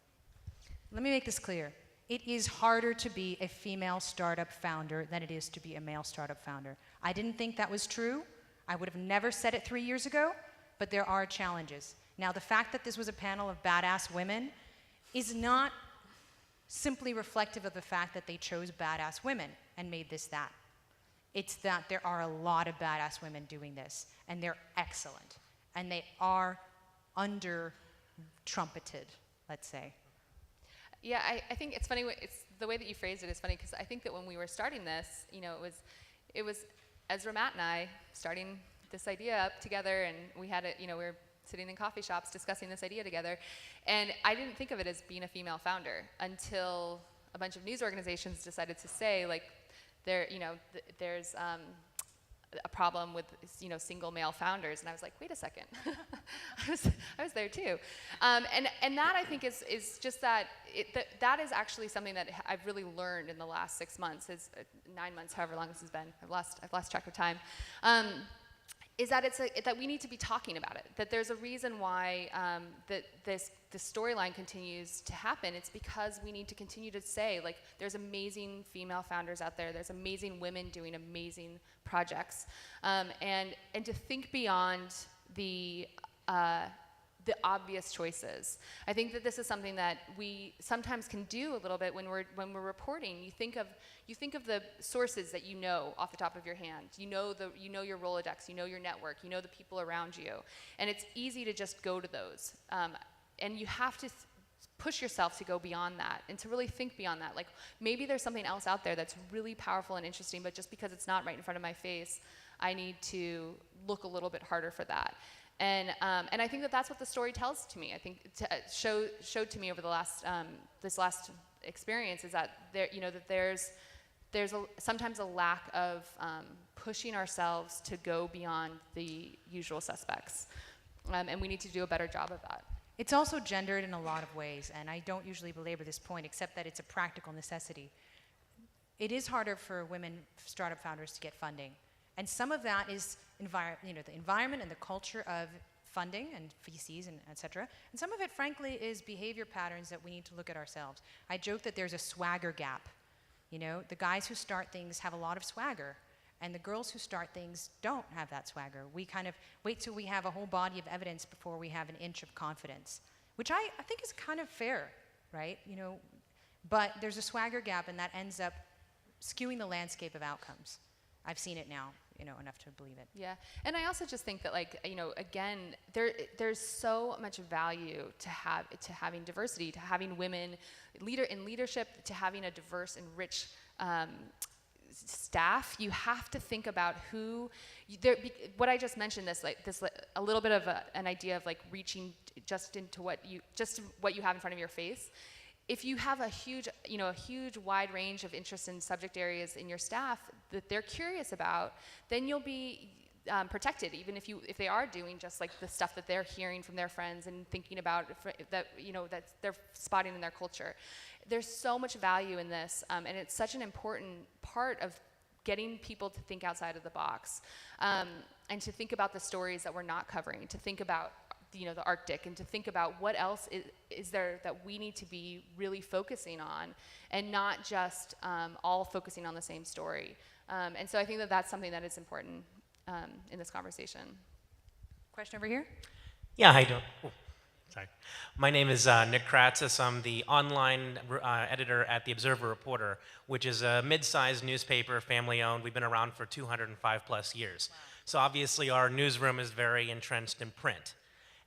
Speaker 1: Let me make this clear. It is harder to be a female startup founder than it is to be a male startup founder. I didn't think that was true. I would have never said it 3 years ago, but there are challenges. Now, the fact that this was a panel of badass women is not simply reflective of the fact that they chose badass women and made this that. It's that there are a lot of badass women doing this, and they're excellent, and they are under-trumpeted, let's say.
Speaker 2: Yeah, I think it's funny. It's the way that you phrased it is funny because I think that when we were starting this, it was Ezra, Matt, and I starting this idea up together, and we had it. We were sitting in coffee shops discussing this idea together, and I didn't think of it as being a female founder until a bunch of news organizations decided to say there's a problem with single male founders, and I was like, wait a second, I was there too, and that I think is just that that is actually something that I've really learned in the last 6 months, 9 months, however long this has been. I've lost track of time. Is that that we need to be talking about it. That there's a reason why that this storyline continues to happen. It's because we need to continue to say there's amazing female founders out there. There's amazing women doing amazing projects, and to think beyond the the obvious choices. I think that this is something that we sometimes can do a little bit when we're reporting. You think of the sources that you know off the top of your hand. You know your Rolodex, you know your network, you know the people around you, and it's easy to just go to those. And you have to push yourself to go beyond that and to really think beyond that. Like maybe there's something else out there that's really powerful and interesting, but just because it's not right in front of my face, I need to look a little bit harder for that. And I think that that's what the story tells to me. I think showed to me over the last this last experience is that there's sometimes a lack of pushing ourselves to go beyond the usual suspects, and we need to do a better job of that.
Speaker 1: It's also gendered in a lot of ways, and I don't usually belabor this point, except that it's a practical necessity. It is harder for women startup founders to get funding. And some of that is the environment and the culture of funding and VCs and et cetera. And some of it, frankly, is behavior patterns that we need to look at ourselves. I joke that there's a swagger gap. The guys who start things have a lot of swagger, and the girls who start things don't have that swagger. We kind of wait till we have a whole body of evidence before we have an inch of confidence, which I think is kind of fair, right? But there's a swagger gap, and that ends up skewing the landscape of outcomes. I've seen it now, enough to believe it.
Speaker 2: Yeah, and I also just think that, again, there's so much value to having diversity, to having women in leadership, to having a diverse and rich staff. You have to think about what I just mentioned. A little bit of an idea of reaching just what you have in front of your face. If you have a huge wide range of interests and subject areas in your staff that they're curious about, then you'll be protected, even if they are doing just the stuff that they're hearing from their friends and thinking about that they're spotting in their culture. There's so much value in this, and it's such an important part of getting people to think outside of the box, and to think about the stories that we're not covering, to think about the Arctic, and to think about what else is there that we need to be really focusing on, and not just all focusing on the same story. And so I think that that's something that is important in this conversation.
Speaker 1: Question over here?
Speaker 7: Yeah, how you doing? Oh, sorry. My name is Nick Kratzis. I'm the online editor at The Observer Reporter, which is a mid-sized newspaper, family-owned. We've been around for 205 plus years. Wow. So obviously our newsroom is very entrenched in print.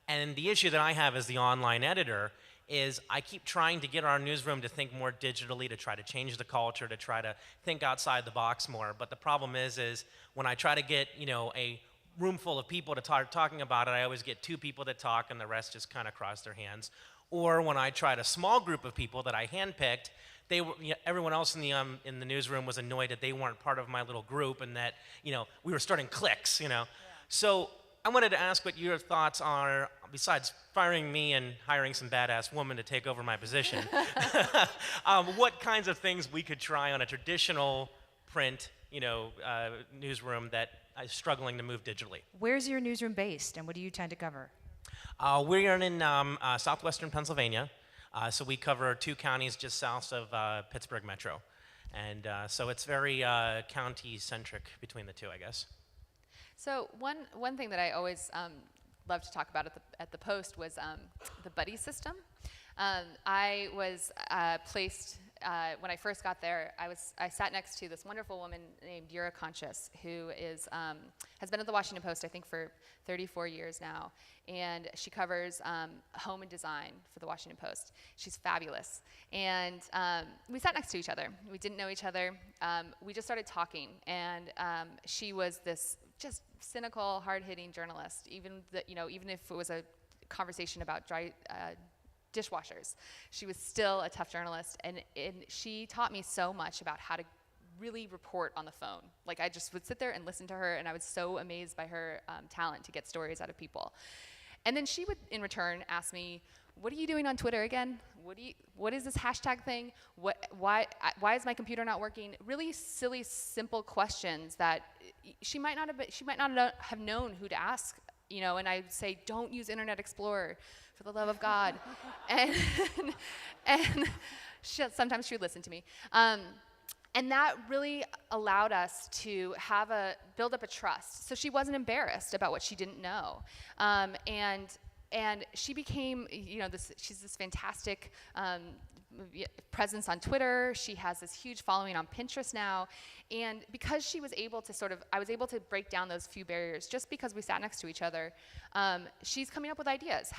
Speaker 7: And the issue that I have as the online editor is I keep trying to get our newsroom to think more digitally, to try to change the culture, to try to think outside the box more. But the problem is when I try to get a room full of people to start talking about it, I always get 2 people that talk and the rest just kind of cross their hands. Or when I tried a small group of people that I handpicked, everyone else in the newsroom was annoyed that they weren't part of my little group, and that we were starting cliques. Yeah. So I wanted to ask what your thoughts are, besides firing me and hiring some badass woman to take over my position, what kinds of things we could try on a traditional print newsroom that is struggling to move digitally.
Speaker 1: Where's your newsroom based, and what do you tend to cover?
Speaker 7: We are in southwestern Pennsylvania, so we cover 2 counties just south of Pittsburgh Metro. And so it's very county-centric between the 2, I guess.
Speaker 2: So one thing that I always love to talk about at the Post was the buddy system. I was placed when I first got there. I sat next to this wonderful woman named Yura Conscious, who has been at the Washington Post I think for 34 years now, and she covers home and design for the Washington Post. She's fabulous, and we sat next to each other. We didn't know each other. We just started talking, and she was this just cynical, hard-hitting journalist. Even if it was a conversation about dry dishwashers, she was still a tough journalist, and she taught me so much about how to really report on the phone. I just would sit there and listen to her, and I was so amazed by her talent to get stories out of people. And then she would, in return, ask me, "What are you doing on Twitter again? What is this hashtag thing? Why is my computer not working?" Really silly, simple questions that she might not have known who to ask. And I'd say, "Don't use Internet Explorer, for the love of God." and sometimes she would listen to me. And that really allowed us to build up a trust. So she wasn't embarrassed about what she didn't know. And and she became, she's this fantastic presence on Twitter. She has this huge following on Pinterest now. And because she was able to I was able to break down those few barriers just because we sat next to each other. She's coming up with ideas.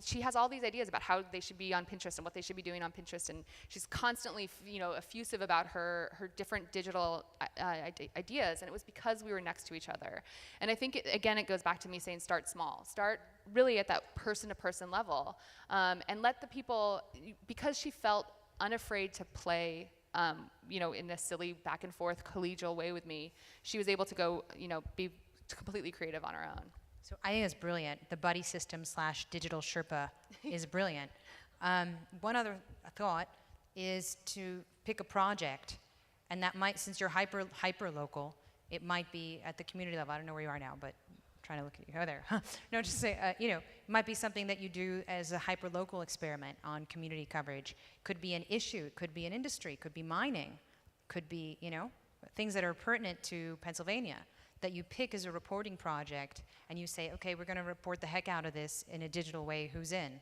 Speaker 2: She has all these ideas about how they should be on Pinterest and what they should be doing on Pinterest. And she's constantly, effusive about her different digital ideas. And it was because we were next to each other. And I think, it goes back to me saying start small. Start really at that person-to-person level. And let the people, because she felt unafraid to play, in a silly back and forth collegial way with me, she was able to go, be completely creative on her own.
Speaker 1: So I think it's brilliant. The buddy system / digital Sherpa is brilliant. One other thought is to pick a project, and that might, since you're hyper local, it might be at the community level. I don't know where you are now, but trying to look at you. Oh, there. No, just say, it might be something that you do as a hyper-local experiment on community coverage. Could be an issue, could be an industry, could be mining, could be, things that are pertinent to Pennsylvania that you pick as a reporting project, and you say, okay, we're going to report the heck out of this in a digital way, who's in?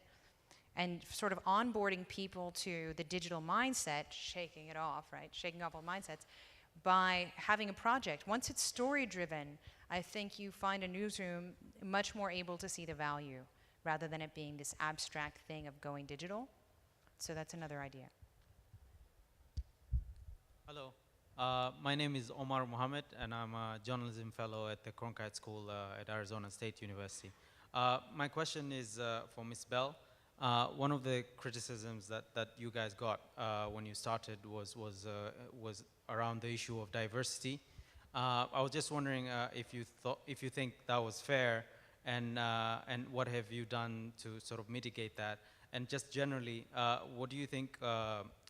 Speaker 1: And sort of onboarding people to the digital mindset, shaking it off, right? Shaking off all mindsets by having a project. Once it's story-driven, I think you find a newsroom much more able to see the value rather than it being this abstract thing of going digital. So that's another idea.
Speaker 8: Hello, my name is Omar Mohammed, and I'm a journalism fellow at the Cronkite School at Arizona State University. My question is for Ms. Bell. One of the criticisms that you guys got when you started was around the issue of diversity. I was just wondering if you think that was fair, and what have you done to sort of mitigate that? And just generally, what do you think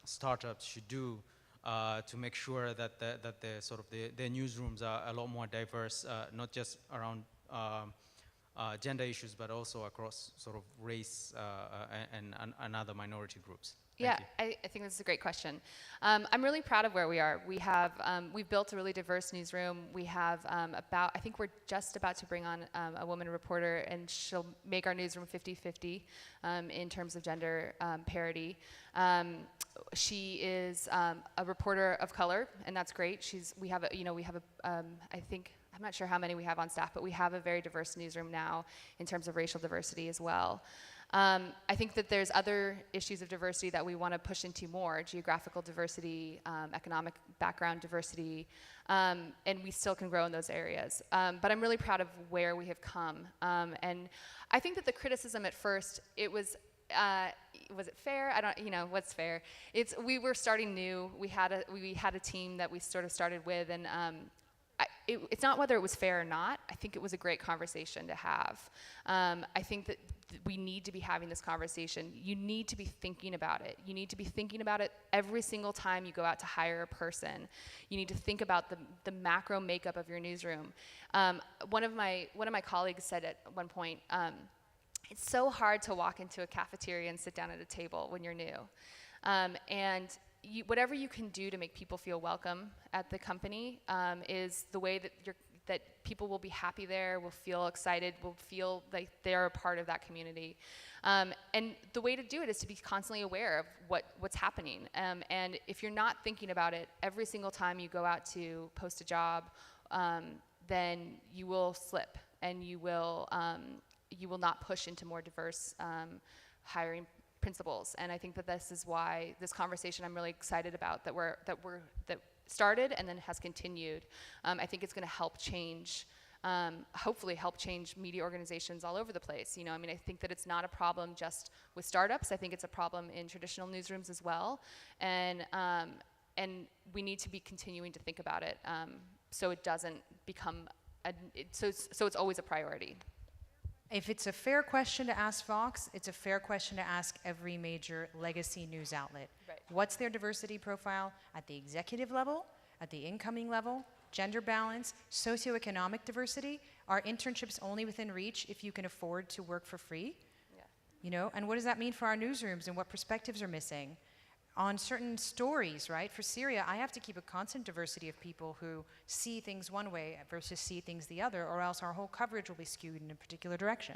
Speaker 8: startups should do to make sure that their newsrooms are a lot more diverse, not just around gender issues, but also across sort of race and other minority groups?
Speaker 2: Yeah, I think this is a great question. I'm really proud of where we are. We've built a really diverse newsroom. We have I think we're just about to bring on a woman reporter, and she'll make our newsroom 50-50 in terms of gender parity. She is a reporter of color, and that's great. I think, I'm not sure how many we have on staff, but we have a very diverse newsroom now in terms of racial diversity as well. I think that there's other issues of diversity that we want to push into more: geographical diversity, economic background diversity, and we still can grow in those areas. But I'm really proud of where we have come. And I think that the criticism at first, was it fair? I don't, what's fair? We were starting new. We had a team that we sort of started with, and it's not whether it was fair or not. I think it was a great conversation to have. I think that we need to be having this conversation. You need to be thinking about it. You need to be thinking about it every single time you go out to hire a person. You need to think about the macro makeup of your newsroom. One of my colleagues said at one point, it's so hard to walk into a cafeteria and sit down at a table when you're new. Whatever you can do to make people feel welcome at the company is the way that people will be happy there, will feel excited, will feel like they're a part of that community. And the way to do it is to be constantly aware of what's happening. And if you're not thinking about it every single time you go out to post a job, then you will slip, and you will not push into more diverse hiring principles. And I think that this is why this conversation I'm really excited about that started and then has continued. I think it's going to help change, hopefully help change media organizations all over the place. I think that it's not a problem just with startups. I think it's a problem in traditional newsrooms as well. And we need to be continuing to think about it so it doesn't become, so it's always a priority.
Speaker 1: If it's a fair question to ask Fox, it's a fair question to ask every major legacy news outlet.
Speaker 2: Right.
Speaker 1: What's their diversity profile at the executive level, at the incoming level, gender balance, socioeconomic diversity? Are internships only within reach if you can afford to work for free? Yeah. And what does that mean for our newsrooms, and what perspectives are missing? On certain stories, right? For Syria, I have to keep a constant diversity of people who see things one way versus see things the other, or else our whole coverage will be skewed in a particular direction.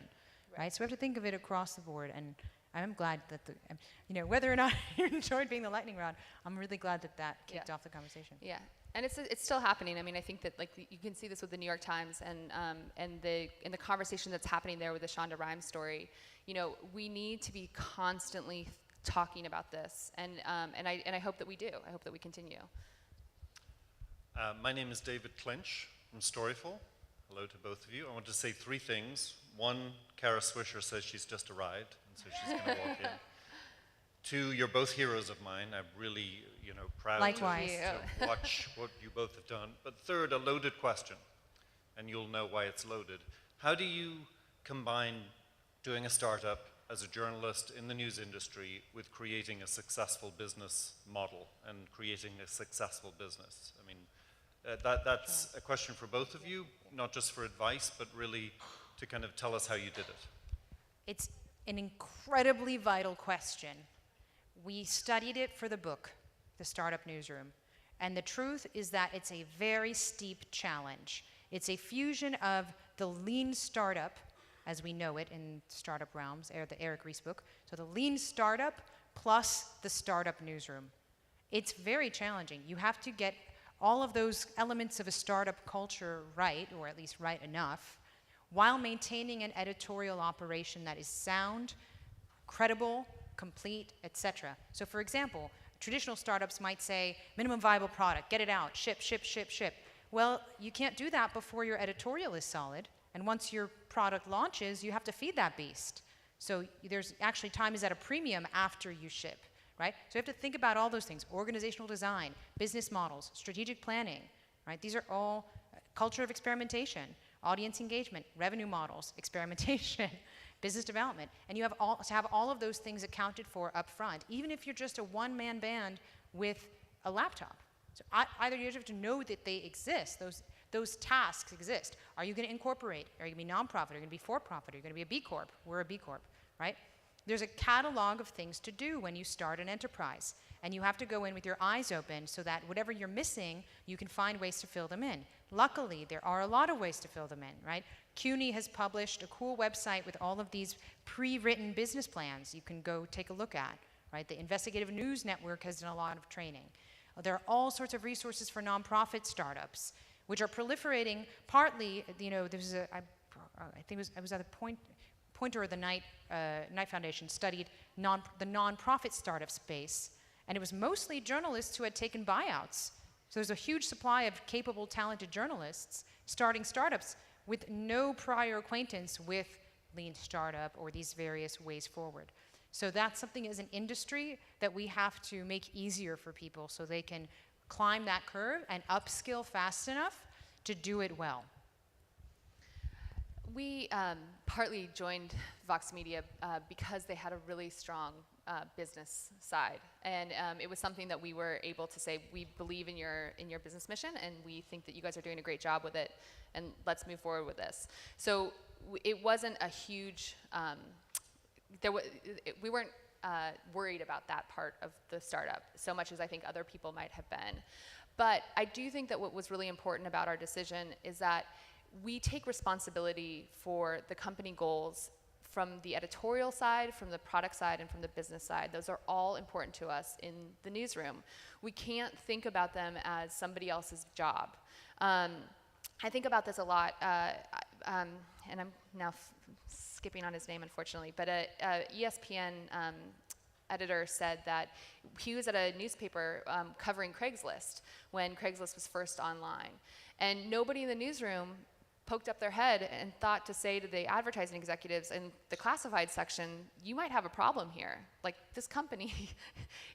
Speaker 1: right? So we have to think of it across the board, and I'm glad that whether or not you enjoyed being the lightning rod, I'm really glad that that kicked off the conversation.
Speaker 2: Yeah, and it's still happening. I mean, I think that like you can see this with the New York Times and the conversation that's happening there with the Shonda Rhimes story. You know, we need to be constantly talking about this, and I hope that we do. I hope that we continue.
Speaker 9: My name is David Clinch from Storyful. Hello to both of you. I want to say three things. One, Kara Swisher says she's just arrived, and so she's going to walk in. Two, you're both heroes of mine. I'm really, proud
Speaker 1: Likewise.
Speaker 9: to watch what you both have done. But third, a loaded question, and you'll know why it's loaded. How do you combine doing a startup as a journalist in the news industry with creating a successful business model and creating a successful business? I mean, that's a question for both of you, not just for advice, but really to kind of tell us how you did it.
Speaker 1: It's an incredibly vital question. We studied it for the book, The Startup Newsroom, and the truth is that it's a very steep challenge. It's a fusion of the lean startup, as we know it in startup realms, the Eric Ries book, so the lean startup plus the startup newsroom. It's very challenging. You have to get all of those elements of a startup culture right, or at least right enough, while maintaining an editorial operation that is sound, credible, complete, etc. So for example, traditional startups might say, minimum viable product, get it out, ship, ship, ship, ship. Well, you can't do that before your editorial is solid, and once your product launches, you have to feed that beast. So there's actually time is at a premium after you ship. Right? So you have to think about all those things: organizational design, business models, strategic planning, right? These are all culture of experimentation, audience engagement, revenue models, experimentation, business development. And you have to have all of those things accounted for up front, even if you're just a one-man band with a laptop. So either you have to know that they exist, those tasks exist. Are you going to incorporate? Are you going to be nonprofit? Are you going to be for-profit? Are you going to be a B Corp? We're a B Corp, right? There's a catalog of things to do when you start an enterprise, and you have to go in with your eyes open so that whatever you're missing, you can find ways to fill them in. Luckily, there are a lot of ways to fill them in, right? CUNY has published a cool website with all of these pre-written business plans you can go take a look at, right? The Investigative News Network has done a lot of training. There are all sorts of resources for nonprofit startups, which are proliferating partly, there's I think I was at a Pointer or the Knight Foundation studied the nonprofit startup space, and it was mostly journalists who had taken buyouts. So there's a huge supply of capable, talented journalists starting startups with no prior acquaintance with lean startup or these various ways forward. So that's something as an industry that we have to make easier for people so they can climb that curve and upskill fast enough to do it well.
Speaker 2: We partly joined Vox Media because they had a really strong business side, and it was something that we were able to say, we believe in your business mission, and we think that you guys are doing a great job with it, and let's move forward with this. So it wasn't a huge, we weren't worried about that part of the startup so much as I think other people might have been. But I do think that what was really important about our decision is that we take responsibility for the company goals from the editorial side, from the product side, and from the business side. Those are all important to us in the newsroom. We can't think about them as somebody else's job. I think about this a lot, and I'm now skipping on his name, unfortunately, but a ESPN editor said that he was at a newspaper covering Craigslist when Craigslist was first online. And nobody in the newsroom poked up their head and thought to say to the advertising executives in the classified section, you might have a problem here. Like, this company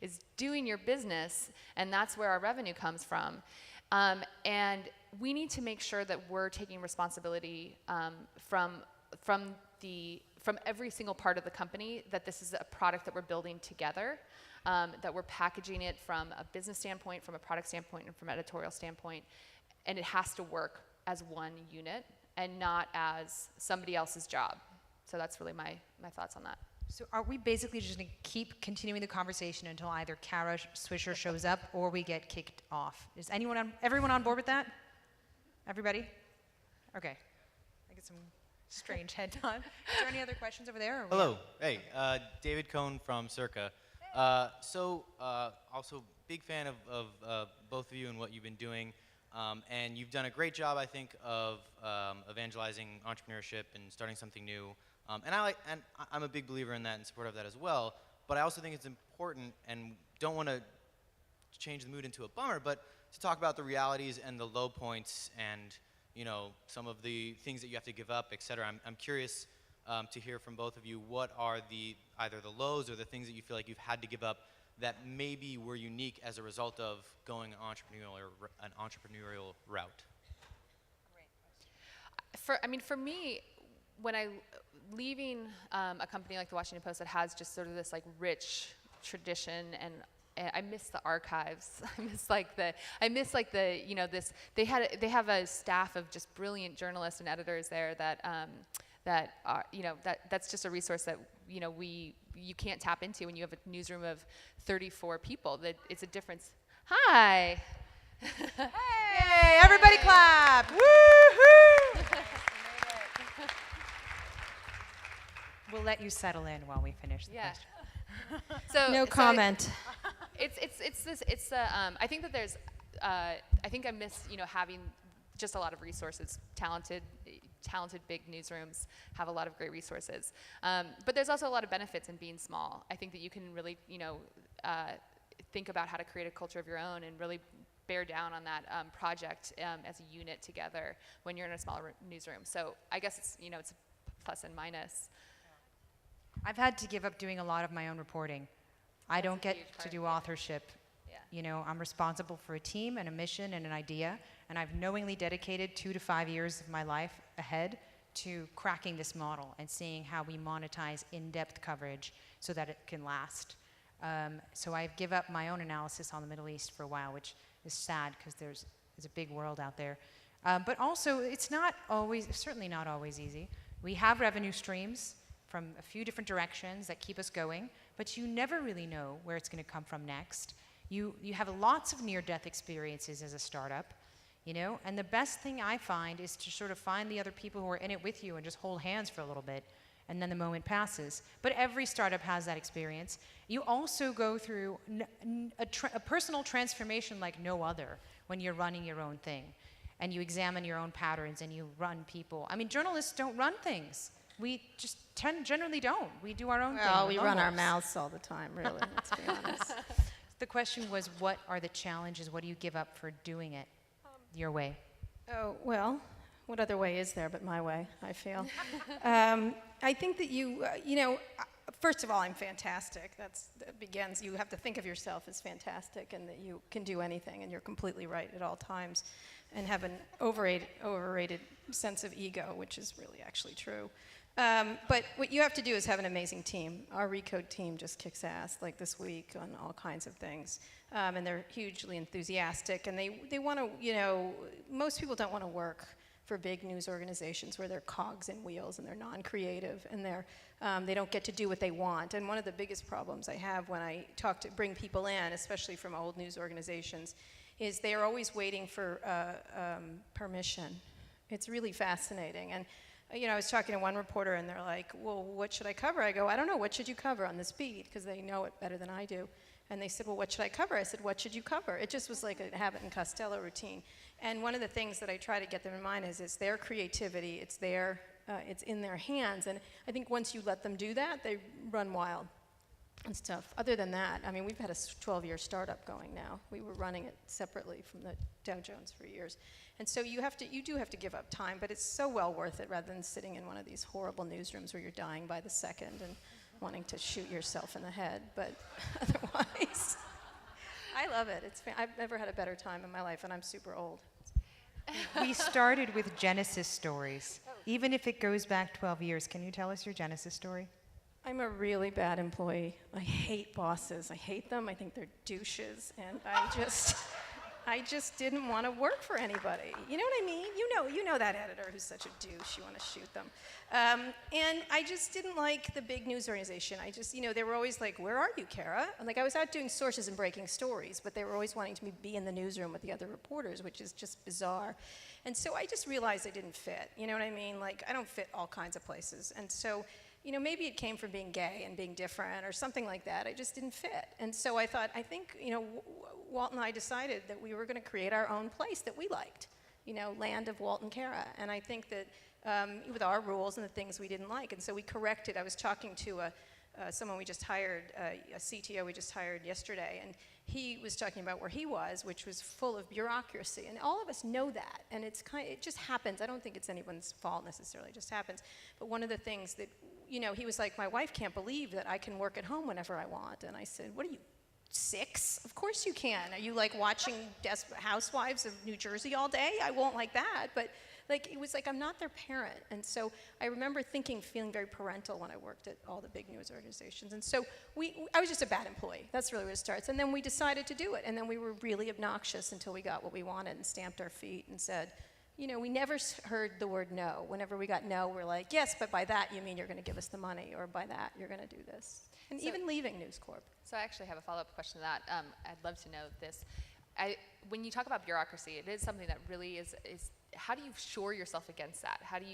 Speaker 2: is doing your business, and that's where our revenue comes from. And we need to make sure that we're taking responsibility from every single part of the company, that this is a product that we're building together, that we're packaging it from a business standpoint, from a product standpoint, and from an editorial standpoint, and it has to work as one unit and not as somebody else's job. So that's really my thoughts on that.
Speaker 1: So are we basically just going to keep continuing the conversation until either Kara Swisher shows up or we get kicked off? Is everyone on board with that? Everybody? Okay. I get strange head nod. Is there any other questions over there? Or
Speaker 10: Hello. Hey, David Cohn from Circa. Also big fan of both of you and what you've been doing. And you've done a great job, I think, of evangelizing entrepreneurship and starting something new. I'm a big believer in that and supportive of that as well. But I also think it's important, and don't want to change the mood into a bummer, but to talk about the realities and the low points and, you know, some of the things that you have to give up, et cetera. I'm curious to hear from both of you, what are either the lows or the things that you feel like you've had to give up that maybe were unique as a result of going an entrepreneurial route?
Speaker 2: For me, when leaving a company like the Washington Post that has just sort of this like rich tradition, and I miss the archives. I miss the you know, this. They have a staff of just brilliant journalists and editors there that are, you know, that's just a resource that, you know, you can't tap into when you have a newsroom of 34 people. That it's a difference. Hi.
Speaker 1: Hey, everybody clap. Woo-hoo! We'll let you settle in while we finish the question.
Speaker 11: No comment.
Speaker 2: I think that there's, I think I miss, you know, having just a lot of resources. Talented big newsrooms have a lot of great resources. But there's also a lot of benefits in being small. I think that you can really, you know, think about how to create a culture of your own and really bear down on that project as a unit together when you're in a smaller newsroom. So I guess it's, you know, it's a plus and minus.
Speaker 1: I've had to give up doing a lot of my own reporting. I don't get to do authorship.
Speaker 2: Yeah.
Speaker 1: You know, I'm responsible for a team and a mission and an idea, and I've knowingly dedicated 2 to 5 years of my life ahead to cracking this model and seeing how we monetize in-depth coverage so that it can last. So I give up my own analysis on the Middle East for a while, which is sad because there's a big world out there. But also, it's certainly not always easy. We have revenue streams from a few different directions that keep us going, but you never really know where it's going to come from next. You have lots of near-death experiences as a startup, you know, and the best thing I find is to sort of find the other people who are in it with you and just hold hands for a little bit, and then the moment passes. But every startup has that experience. You also go through a personal transformation like no other when you're running your own thing, and you examine your own patterns and you run people. I mean, journalists don't run things. We just generally don't. We do our own thing.
Speaker 11: Well, we run our mouths all the time, really, let's be honest.
Speaker 1: The question was, what are the challenges? What do you give up for doing it your way?
Speaker 11: Oh, well, what other way is there but my way, I feel. I think that you know, first of all, I'm fantastic. That begins, you have to think of yourself as fantastic and that you can do anything, and you're completely right at all times, and have an overrated sense of ego, which is really actually true. But what you have to do is have an amazing team. Our Recode team just kicks ass, like this week, on all kinds of things. And they're hugely enthusiastic, and they want to, you know, most people don't want to work for big news organizations where they're cogs and wheels and they're non-creative and they don't get to do what they want. And one of the biggest problems I have when I bring people in, especially from old news organizations, is they are always waiting for permission. It's really fascinating. And you know, I was talking to one reporter, and they're like, well, what should I cover? I go, I don't know, what should you cover on this beat? Because they know it better than I do. And they said, well, what should I cover? I said, what should you cover? It just was like a Abbott and Costello routine. And one of the things that I try to get them in mind is it's their creativity, it's in their hands. And I think once you let them do that, they run wild and stuff. Other than that, I mean, we've had a 12-year startup going now. We were running it separately from the Dow Jones for years. And so you do have to give up time, but it's so well worth it rather than sitting in one of these horrible newsrooms where you're dying by the second and wanting to shoot yourself in the head. But otherwise, I love it. I've never had a better time in my life, and I'm super old.
Speaker 1: We started with Genesis stories. Even if it goes back 12 years, can you tell us your Genesis story?
Speaker 11: I'm a really bad employee. I hate bosses. I hate them. I think they're douches, and I just didn't want to work for anybody. You know what I mean? You know that editor who's such a douche. You want to shoot them. And I just didn't like the big news organization. They were always like, where are you, Kara? And like, I was out doing sources and breaking stories, but they were always wanting to be in the newsroom with the other reporters, which is just bizarre. And so I just realized I didn't fit, you know what I mean? Like, I don't fit all kinds of places. And so, you know, maybe it came from being gay and being different or something like that. I just didn't fit. And so I thought, I think, you know, Walt and I decided that we were going to create our own place that we liked, you know, land of Walt and Kara. And I think that with our rules and the things we didn't like. And so we corrected. I was talking to someone we just hired, a CTO we just hired yesterday, and he was talking about where he was, which was full of bureaucracy. And all of us know that, and it just happens. I don't think it's anyone's fault necessarily, it just happens. But one of the things that, you know, he was like, my wife can't believe that I can work at home whenever I want. And I said, what are you, 6? Of course you can. Are you like watching Desperate Housewives of New Jersey all day? I won't like that, but like, it was like, I'm not their parent. And so I remember feeling very parental when I worked at all the big news organizations. And so I was just a bad employee. That's really where it starts. And then we decided to do it. And then we were really obnoxious until we got what we wanted and stamped our feet and said, you know, we never heard the word no. Whenever we got no, we're like, yes, but by that you mean you're going to give us the money, or by that you're going to do this. And so, even leaving News Corp.
Speaker 2: So I actually have a follow-up question to that. I'd love to know this. When you talk about bureaucracy, it is something that really is how do you shore yourself against that? How do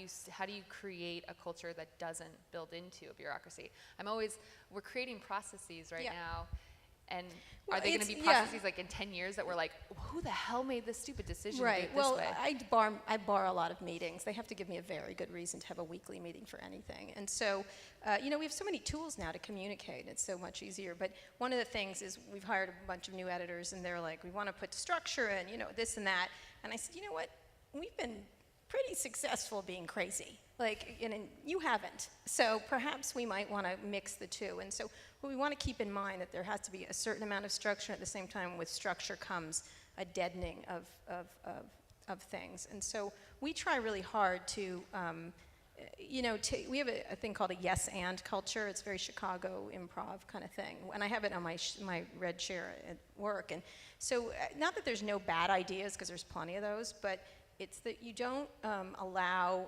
Speaker 2: you create a culture that doesn't build into a bureaucracy? We're creating processes right now, and are they going to be processes like in 10 years that we're like, who the hell made this stupid decision to do it this way?
Speaker 11: I bar a lot of meetings. They have to give me a very good reason to have a weekly meeting for anything. And so, you know, we have so many tools now to communicate. It's so much easier. But one of the things is we've hired a bunch of new editors, and they're like, we want to put structure and, you know, this and that. And I said, you know what? We've been pretty successful being crazy. Like, and you haven't. So perhaps we might want to mix the two. And so we want to keep in mind that there has to be a certain amount of structure. At the same time, with structure comes a deadening of things. And so we try really hard to, you know, we have a thing called a yes and culture. It's very Chicago improv kind of thing. And I have it on my red chair at work. And so not that there's no bad ideas, because there's plenty of those, but it's that you don't allow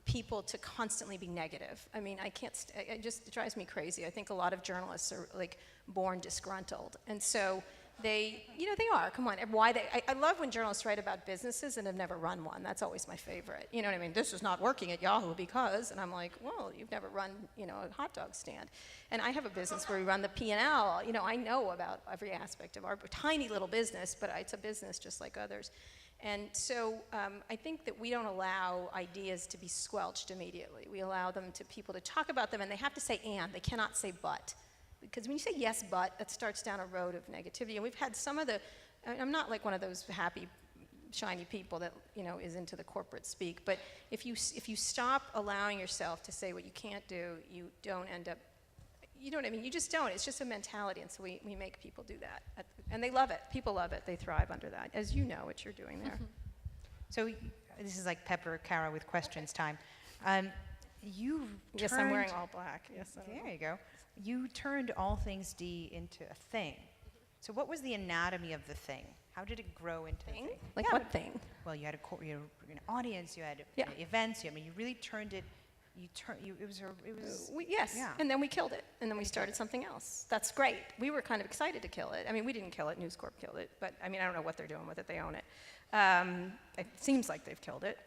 Speaker 11: people to constantly be negative. I mean, it just drives me crazy. I think a lot of journalists are like born disgruntled. And so they are, come on. I love when journalists write about businesses and have never run one. That's always my favorite. You know what I mean? This is not working at Yahoo because, and I'm like, well, you've never run, you know, a hot dog stand. And I have a business where we run the P&L. You know, I know about every aspect of our tiny little business, but it's a business just like others. And so I think that we don't allow ideas to be squelched immediately. We allow people to talk about them, and they have to say and. They cannot say but. Because when you say yes, but, that starts down a road of negativity. And we've had I'm not like one of those happy, shiny people that, you know, is into the corporate speak. But if you stop allowing yourself to say what you can't do, you don't end up, you know what I mean? You just don't. It's just a mentality. And so we make people do that. And they love it. People love it. They thrive under that, as you know what you're doing there.
Speaker 1: So this is like Pepper Kara with questions time.
Speaker 11: Yes, I'm wearing all black. Yes,
Speaker 1: there you go. You turned All Things D into a thing. So what was the anatomy of the thing? How did it grow into a thing?
Speaker 11: Like what thing?
Speaker 1: Well, you had an audience, you had events. You really turned it.
Speaker 11: Yes, and then we killed it, and then we started something else. That's great. We were kind of excited to kill it. I mean, we didn't kill it. News Corp killed it, but I mean, I don't know what they're doing with it. They own it. It seems like they've killed it.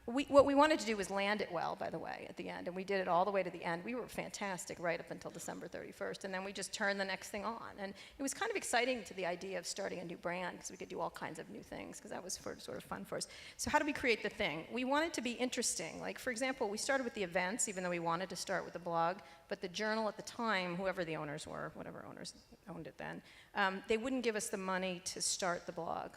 Speaker 11: What we wanted to do was land it well, by the way, at the end, and we did it all the way to the end. We were fantastic right up until December 31st, and then we just turned the next thing on. And it was kind of exciting to the idea of starting a new brand, because we could do all kinds of new things, because that was sort of fun for us. So how do we create the thing? We wanted to be interesting. Like, for example, we started with the events, even though we wanted to start with the blog, but the Journal at the time, whoever the owners were, whatever owners owned it then, they wouldn't give us the money to start the blog.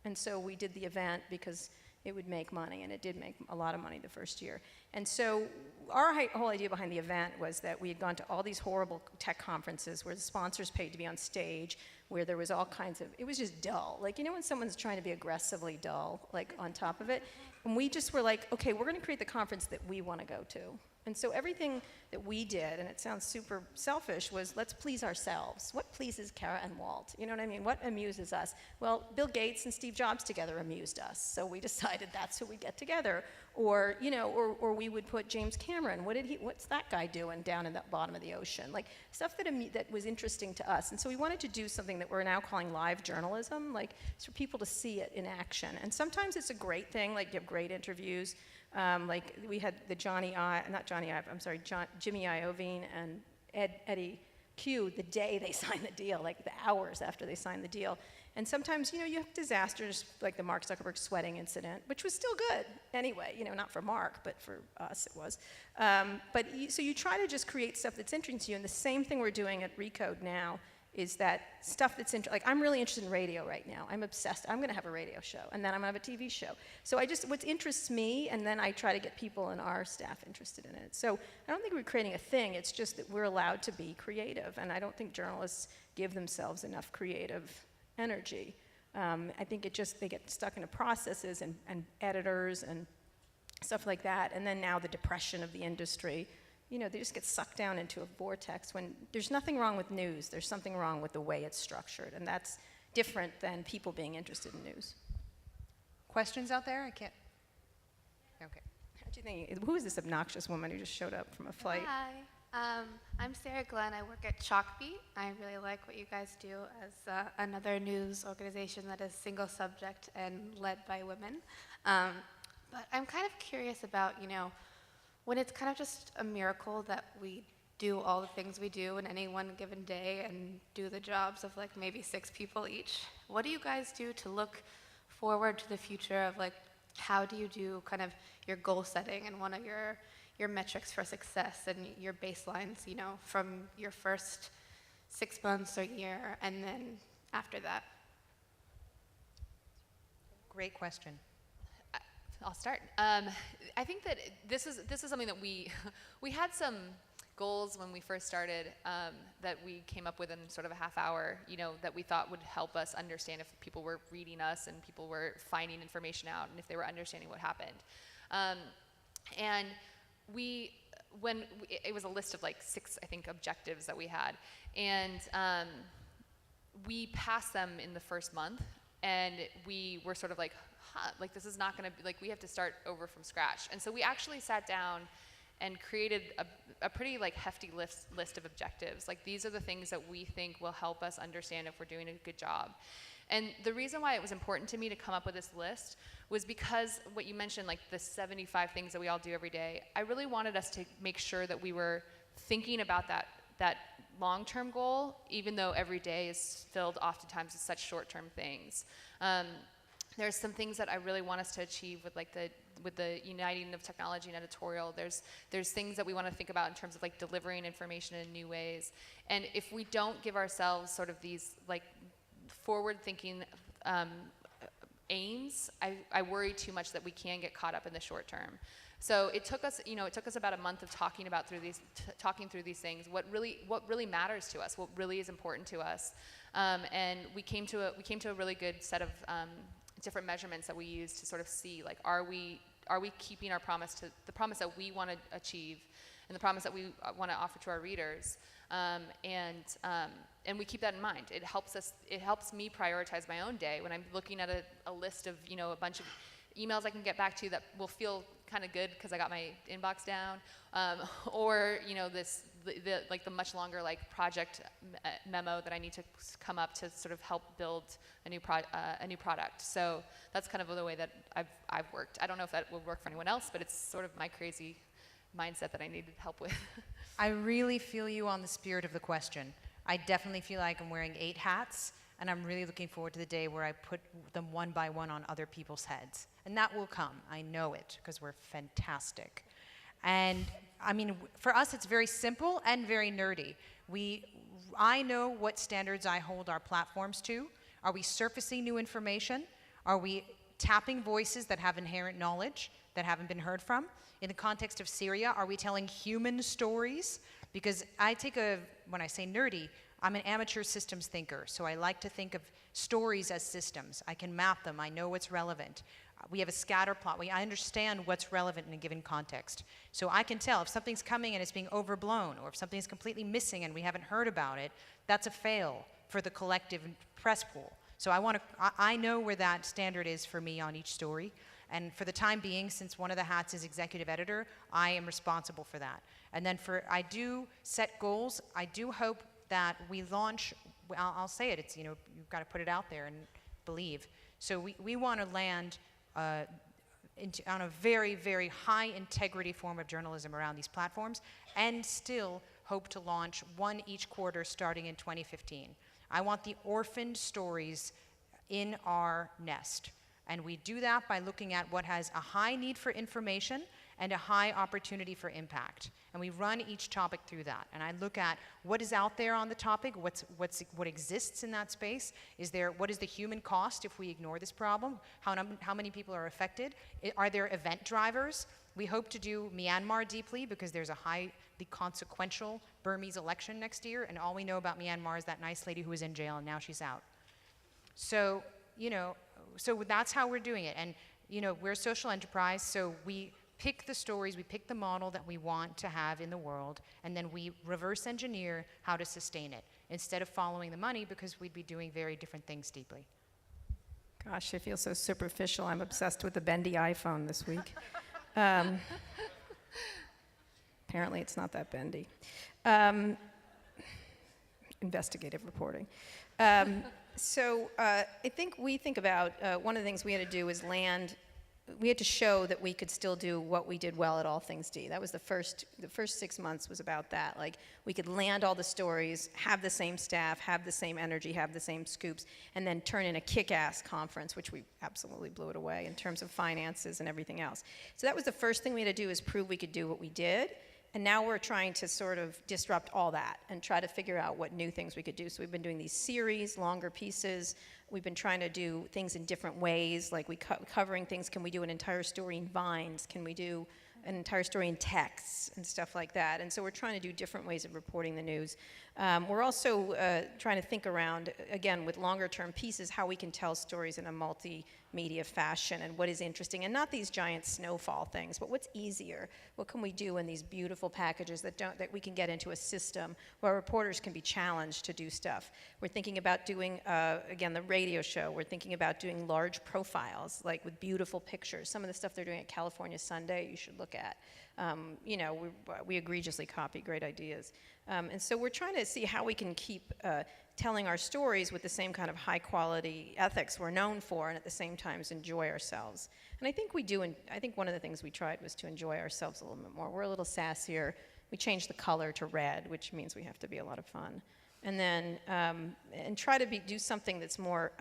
Speaker 11: And so we did the event because it would make money, and it did make a lot of money the first year. And so our whole idea behind the event was that we had gone to all these horrible tech conferences where the sponsors paid to be on stage, where there was all kinds of, it was just dull. Like, you know when someone's trying to be aggressively dull, like on top of it? And we just were like, okay, we're gonna create the conference that we wanna go to. And so everything that we did, and it sounds super selfish, was let's please ourselves. What pleases Kara and Walt? You know what I mean? What amuses us? Well, Bill Gates and Steve Jobs together amused us, so we decided that's who we get together. Or, you know, or we would put James Cameron. What's that guy doing down in the bottom of the ocean? Like, stuff that was interesting to us. And so we wanted to do something something that we're now calling live journalism. Like, it's for people to see it in action. And sometimes it's a great thing, like you have great interviews. Like we had the Jimmy Iovine and Eddie Q the day they signed the deal, like the hours after they signed the deal. And sometimes, you have disasters like the Mark Zuckerberg sweating incident, which was still good anyway, not for Mark, but for us it was. So you try to just create stuff that's interesting to you, and the same thing we're doing at Recode now is that stuff that's like I'm really interested in radio right now. I'm obsessed. I'm going to have a radio show, and then I'm going to have a TV show. So what interests me, and then I try to get people in our staff interested in it. So I don't think we're creating a thing. It's just that we're allowed to be creative, and I don't think journalists give themselves enough creative energy. I think they get stuck into processes and editors and stuff like that, and then now the depression of the industry. They just get sucked down into a vortex when there's nothing wrong with news. There's something wrong with the way it's structured, and that's different than people being interested in news.
Speaker 1: Questions out there? I can't. Okay.
Speaker 11: How do you think? Who is this obnoxious woman who just showed up from a flight?
Speaker 12: Hi, I'm Sarah Glenn. I work at Chalkbeat. I really like what you guys do as another news organization that is single subject and led by women. But I'm kind of curious about, when it's kind of just a miracle that we do all the things we do in any one given day and do the jobs of like maybe 6 people each, what do you guys do to look forward to the future of like, how do you do kind of your goal setting and one of your metrics for success and your baselines, from your first 6 months or year and then after that?
Speaker 1: Great question.
Speaker 2: I'll start. I think that this is something that we had some goals when we first started that we came up with in sort of a half hour, that we thought would help us understand if people were reading us and people were finding information out and if they were understanding what happened. And it was a list of like 6, I think, objectives that we had, and we passed them in the first month, and we were sort of like, like this is not going to be, like we have to start over from scratch. And so we actually sat down and created a pretty like hefty list of objectives. Like these are the things that we think will help us understand if we're doing a good job. And the reason why it was important to me to come up with this list was because what you mentioned, like the 75 things that we all do every day, I really wanted us to make sure that we were thinking about that long-term goal, even though every day is filled oftentimes with such short-term things. There's some things that I really want us to achieve with the uniting of technology and editorial. There's things that we want to think about in terms of like delivering information in new ways. And if we don't give ourselves sort of these like forward-thinking aims, I worry too much that we can get caught up in the short term. So it took us about a month of talking through these things. What really matters to us, what really is important to us, and we came to a really good set of different measurements that we use to sort of see, like, are we keeping our promise to the promise that we want to achieve and the promise that we want to offer to our readers, and we keep that in mind. It helps me prioritize my own day when I'm looking at a list of a bunch of emails I can get back to that will feel kind of good because I got my inbox down, or the much longer like project memo that I need to come up to sort of help build a new product. So that's kind of the way that I've worked. I don't know if that will work for anyone else, but it's sort of my crazy mindset that I needed help with.
Speaker 1: I really feel you on the spirit of the question. I definitely feel like I'm wearing 8 hats, and I'm really looking forward to the day where I put them one by one on other people's heads. And that will come. I know it, because we're fantastic. And I mean, for us, it's very simple and very nerdy. I know what standards I hold our platforms to. Are we surfacing new information? Are we tapping voices that have inherent knowledge that haven't been heard from? In the context of Syria, are we telling human stories? Because when I say nerdy, I'm an amateur systems thinker, so I like to think of stories as systems. I can map them. I know what's relevant. We have a scatter plot. I understand what's relevant in a given context. So I can tell if something's coming and it's being overblown, or if something's completely missing and we haven't heard about it, that's a fail for the collective press pool. So I know where that standard is for me on each story. And for the time being, since one of the hats is executive editor, I am responsible for that. And then I do set goals. I do hope that we launch I'll say it, it's, you've got to put it out there and believe. So we want to land on a very, very high integrity form of journalism around these platforms, and still hope to launch one each quarter starting in 2015. I want the orphaned stories in our nest. And we do that by looking at what has a high need for information and a high opportunity for impact. And we run each topic through that. And I look at what is out there on the topic, what exists in that space. What is the human cost if we ignore this problem? How many people are affected? Are there event drivers? We hope to do Myanmar deeply because there's the consequential Burmese election next year, and all we know about Myanmar is that nice lady who was in jail and now she's out. So, so that's how we're doing it. And, we're a social enterprise, so we pick the stories, we pick the model that we want to have in the world, and then we reverse engineer how to sustain it instead of following the money, because we'd be doing very different things deeply.
Speaker 11: Gosh, I feel so superficial. I'm obsessed with the bendy iPhone this week. Apparently it's not that bendy. Investigative reporting. So I think we think about, one of the things we had to do is we had to show that we could still do what we did well at All Things D. That was the first 6 months was about that. Like, we could land all the stories, have the same staff, have the same energy, have the same scoops, and then turn in a kick-ass conference, which we absolutely blew it away in terms of finances and everything else. So that was the first thing we had to do, is prove we could do what we did. And now we're trying to sort of disrupt all that and try to figure out what new things we could do. So we've been doing these series, longer pieces. We've been trying to do things in different ways, like covering things. Can we do an entire story in vines? Can we do an entire story in texts and stuff like that? And so we're trying to do different ways of reporting the news. We're also trying to think around, again, with longer term pieces, how we can tell stories in a multimedia fashion and what is interesting, and not these giant snowfall things, but what's easier? What can we do in these beautiful packages that we can get into a system where reporters can be challenged to do stuff? We're thinking about doing, again, the radio show. We're thinking about doing large profiles, like with beautiful pictures. Some of the stuff they're doing at California Sunday, you should look at. We egregiously copy great ideas. And so we're trying to see how we can keep telling our stories with the same kind of high quality ethics we're known for, and at the same time enjoy ourselves. And I think we do, and I think one of the things we tried was to enjoy ourselves a little bit more. We're a little sassier. We changed the color to red, which means we have to be a lot of fun. And then, and try to do something that's more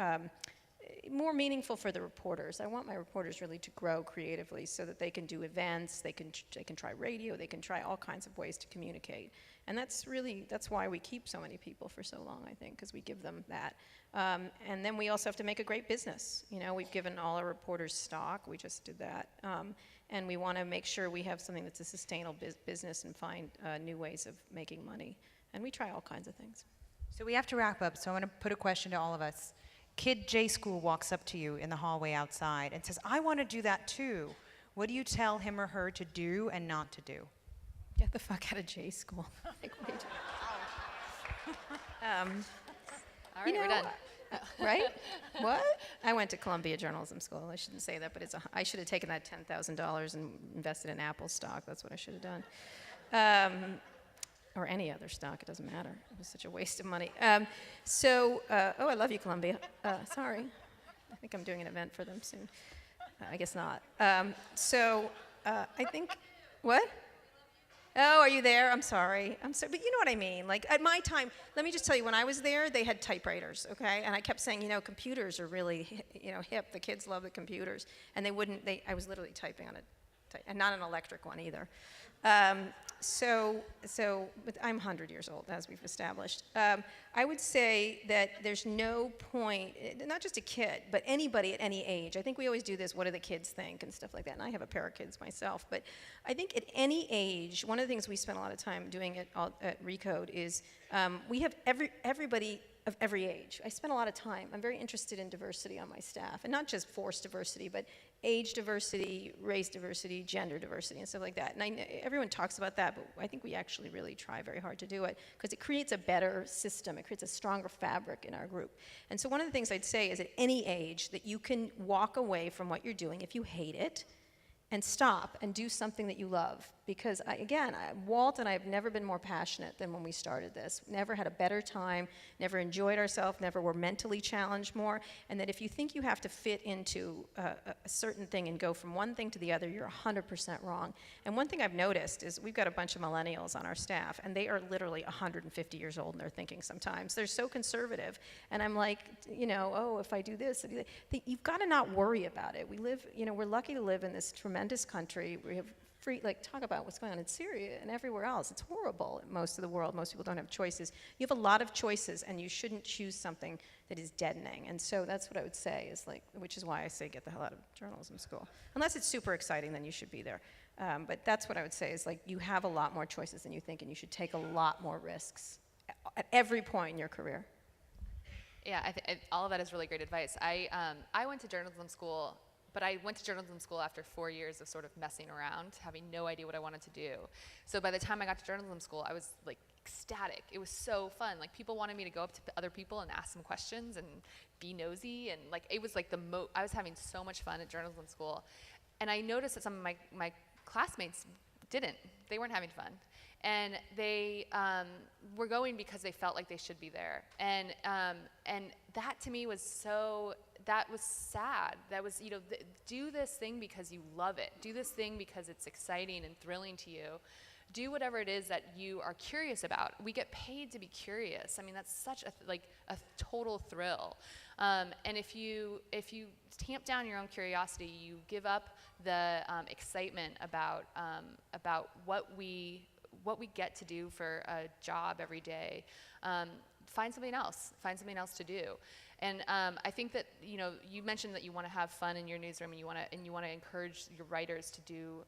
Speaker 11: meaningful for the reporters. I want my reporters really to grow creatively so that they can do events, they can try radio, they can try all kinds of ways to communicate. And that's why we keep so many people for so long, I think, because we give them that. And then we also have to make a great business. We've given all our reporters stock, we just did that. And we want to make sure we have something that's a sustainable business and find new ways of making money. And we try all kinds of things.
Speaker 1: So we have to wrap up, so I want to put a question to all of us. Kid J School walks up to you in the hallway outside and says, I want to do that too. What do you tell him or her to do and not to do?
Speaker 11: Get the fuck out of J School. Like, wait.
Speaker 2: All right, we're done.
Speaker 11: Right? What? I went to Columbia Journalism School. I shouldn't say that, but I should have taken that $10,000 and invested in Apple stock. That's what I should have done. Or any other stock, it doesn't matter. It was such a waste of money. Oh, I love you, Columbia. Sorry. I think I'm doing an event for them soon. I guess not. I think, what? Oh, are you there? I'm sorry. But you know what I mean. Like, at my time, let me just tell you, when I was there, they had typewriters, okay? And I kept saying, computers are really, hip. The kids love the computers. And I was literally typing on and not an electric one either. But I'm 100 years old, as we've established. I would say that there's no point, not just a kid, but anybody at any age. I think we always do this, what do the kids think, and stuff like that. And I have a pair of kids myself. But I think at any age, one of the things we spend a lot of time doing at Recode is we have everybody of every age. I spend a lot of time. I'm very interested in diversity on my staff, and not just forced diversity, but age diversity, race diversity, gender diversity, and stuff like that. And everyone talks about that, but I think we actually really try very hard to do it because it creates a better system. It creates a stronger fabric in our group. And so one of the things I'd say is at any age that you can walk away from what you're doing if you hate it and stop and do something that you love. because Walt and I have never been more passionate than when we started this. Never had a better time, never enjoyed ourselves, never were mentally challenged more, and that if you think you have to fit into a certain thing and go from one thing to the other, you're 100% wrong. And one thing I've noticed is we've got a bunch of millennials on our staff, and they are literally 150 years old in their thinking sometimes. They're so conservative, and I'm like, oh, if I do this, you've got to not worry about it. We live, we're lucky to live in this tremendous country. We have talk about what's going on in Syria and everywhere else. It's horrible in most of the world. Most people don't have choices. You have a lot of choices, and you shouldn't choose something that is deadening. And so that's what I would say which is why I say get the hell out of journalism school. Unless it's super exciting, then you should be there. But that's what I would say is you have a lot more choices than you think, and you should take a lot more risks at every point in your career.
Speaker 2: Yeah, all of that is really great advice. I went to journalism school, but I went to journalism school after 4 years of sort of messing around, having no idea what I wanted to do. So by the time I got to journalism school, I was ecstatic. It was so fun. People wanted me to go up to other people and ask them questions and be nosy, and it was I was having so much fun at journalism school. And I noticed that some of my classmates didn't. They weren't having fun. And they were going because they felt like they should be there. And that to me was that was sad. That was, do this thing because you love it. Do this thing because it's exciting and thrilling to you. Do whatever it is that you are curious about. We get paid to be curious. I mean, that's such a total thrill. And if you tamp down your own curiosity, you give up the excitement about what we get to do for a job every day. Find something else to do. And I think that you mentioned that you want to have fun in your newsroom, and you want to encourage your writers to do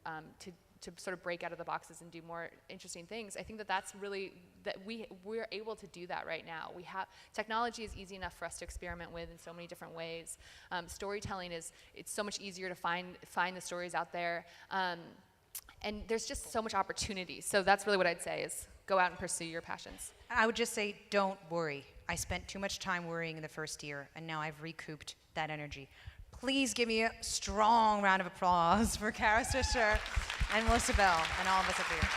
Speaker 2: to sort of break out of the boxes and do more interesting things. I think that's really that we're able to do that right now. Technology is easy enough for us to experiment with in so many different ways. Storytelling it's so much easier to find the stories out there. And there's just so much opportunity. So that's really what I'd say is go out and pursue your passions.
Speaker 1: I would just say don't worry. I spent too much time worrying in the first year, and now I've recouped that energy. Please give me a strong round of applause for Kara Swisher and Melissa Bell and all of us up here.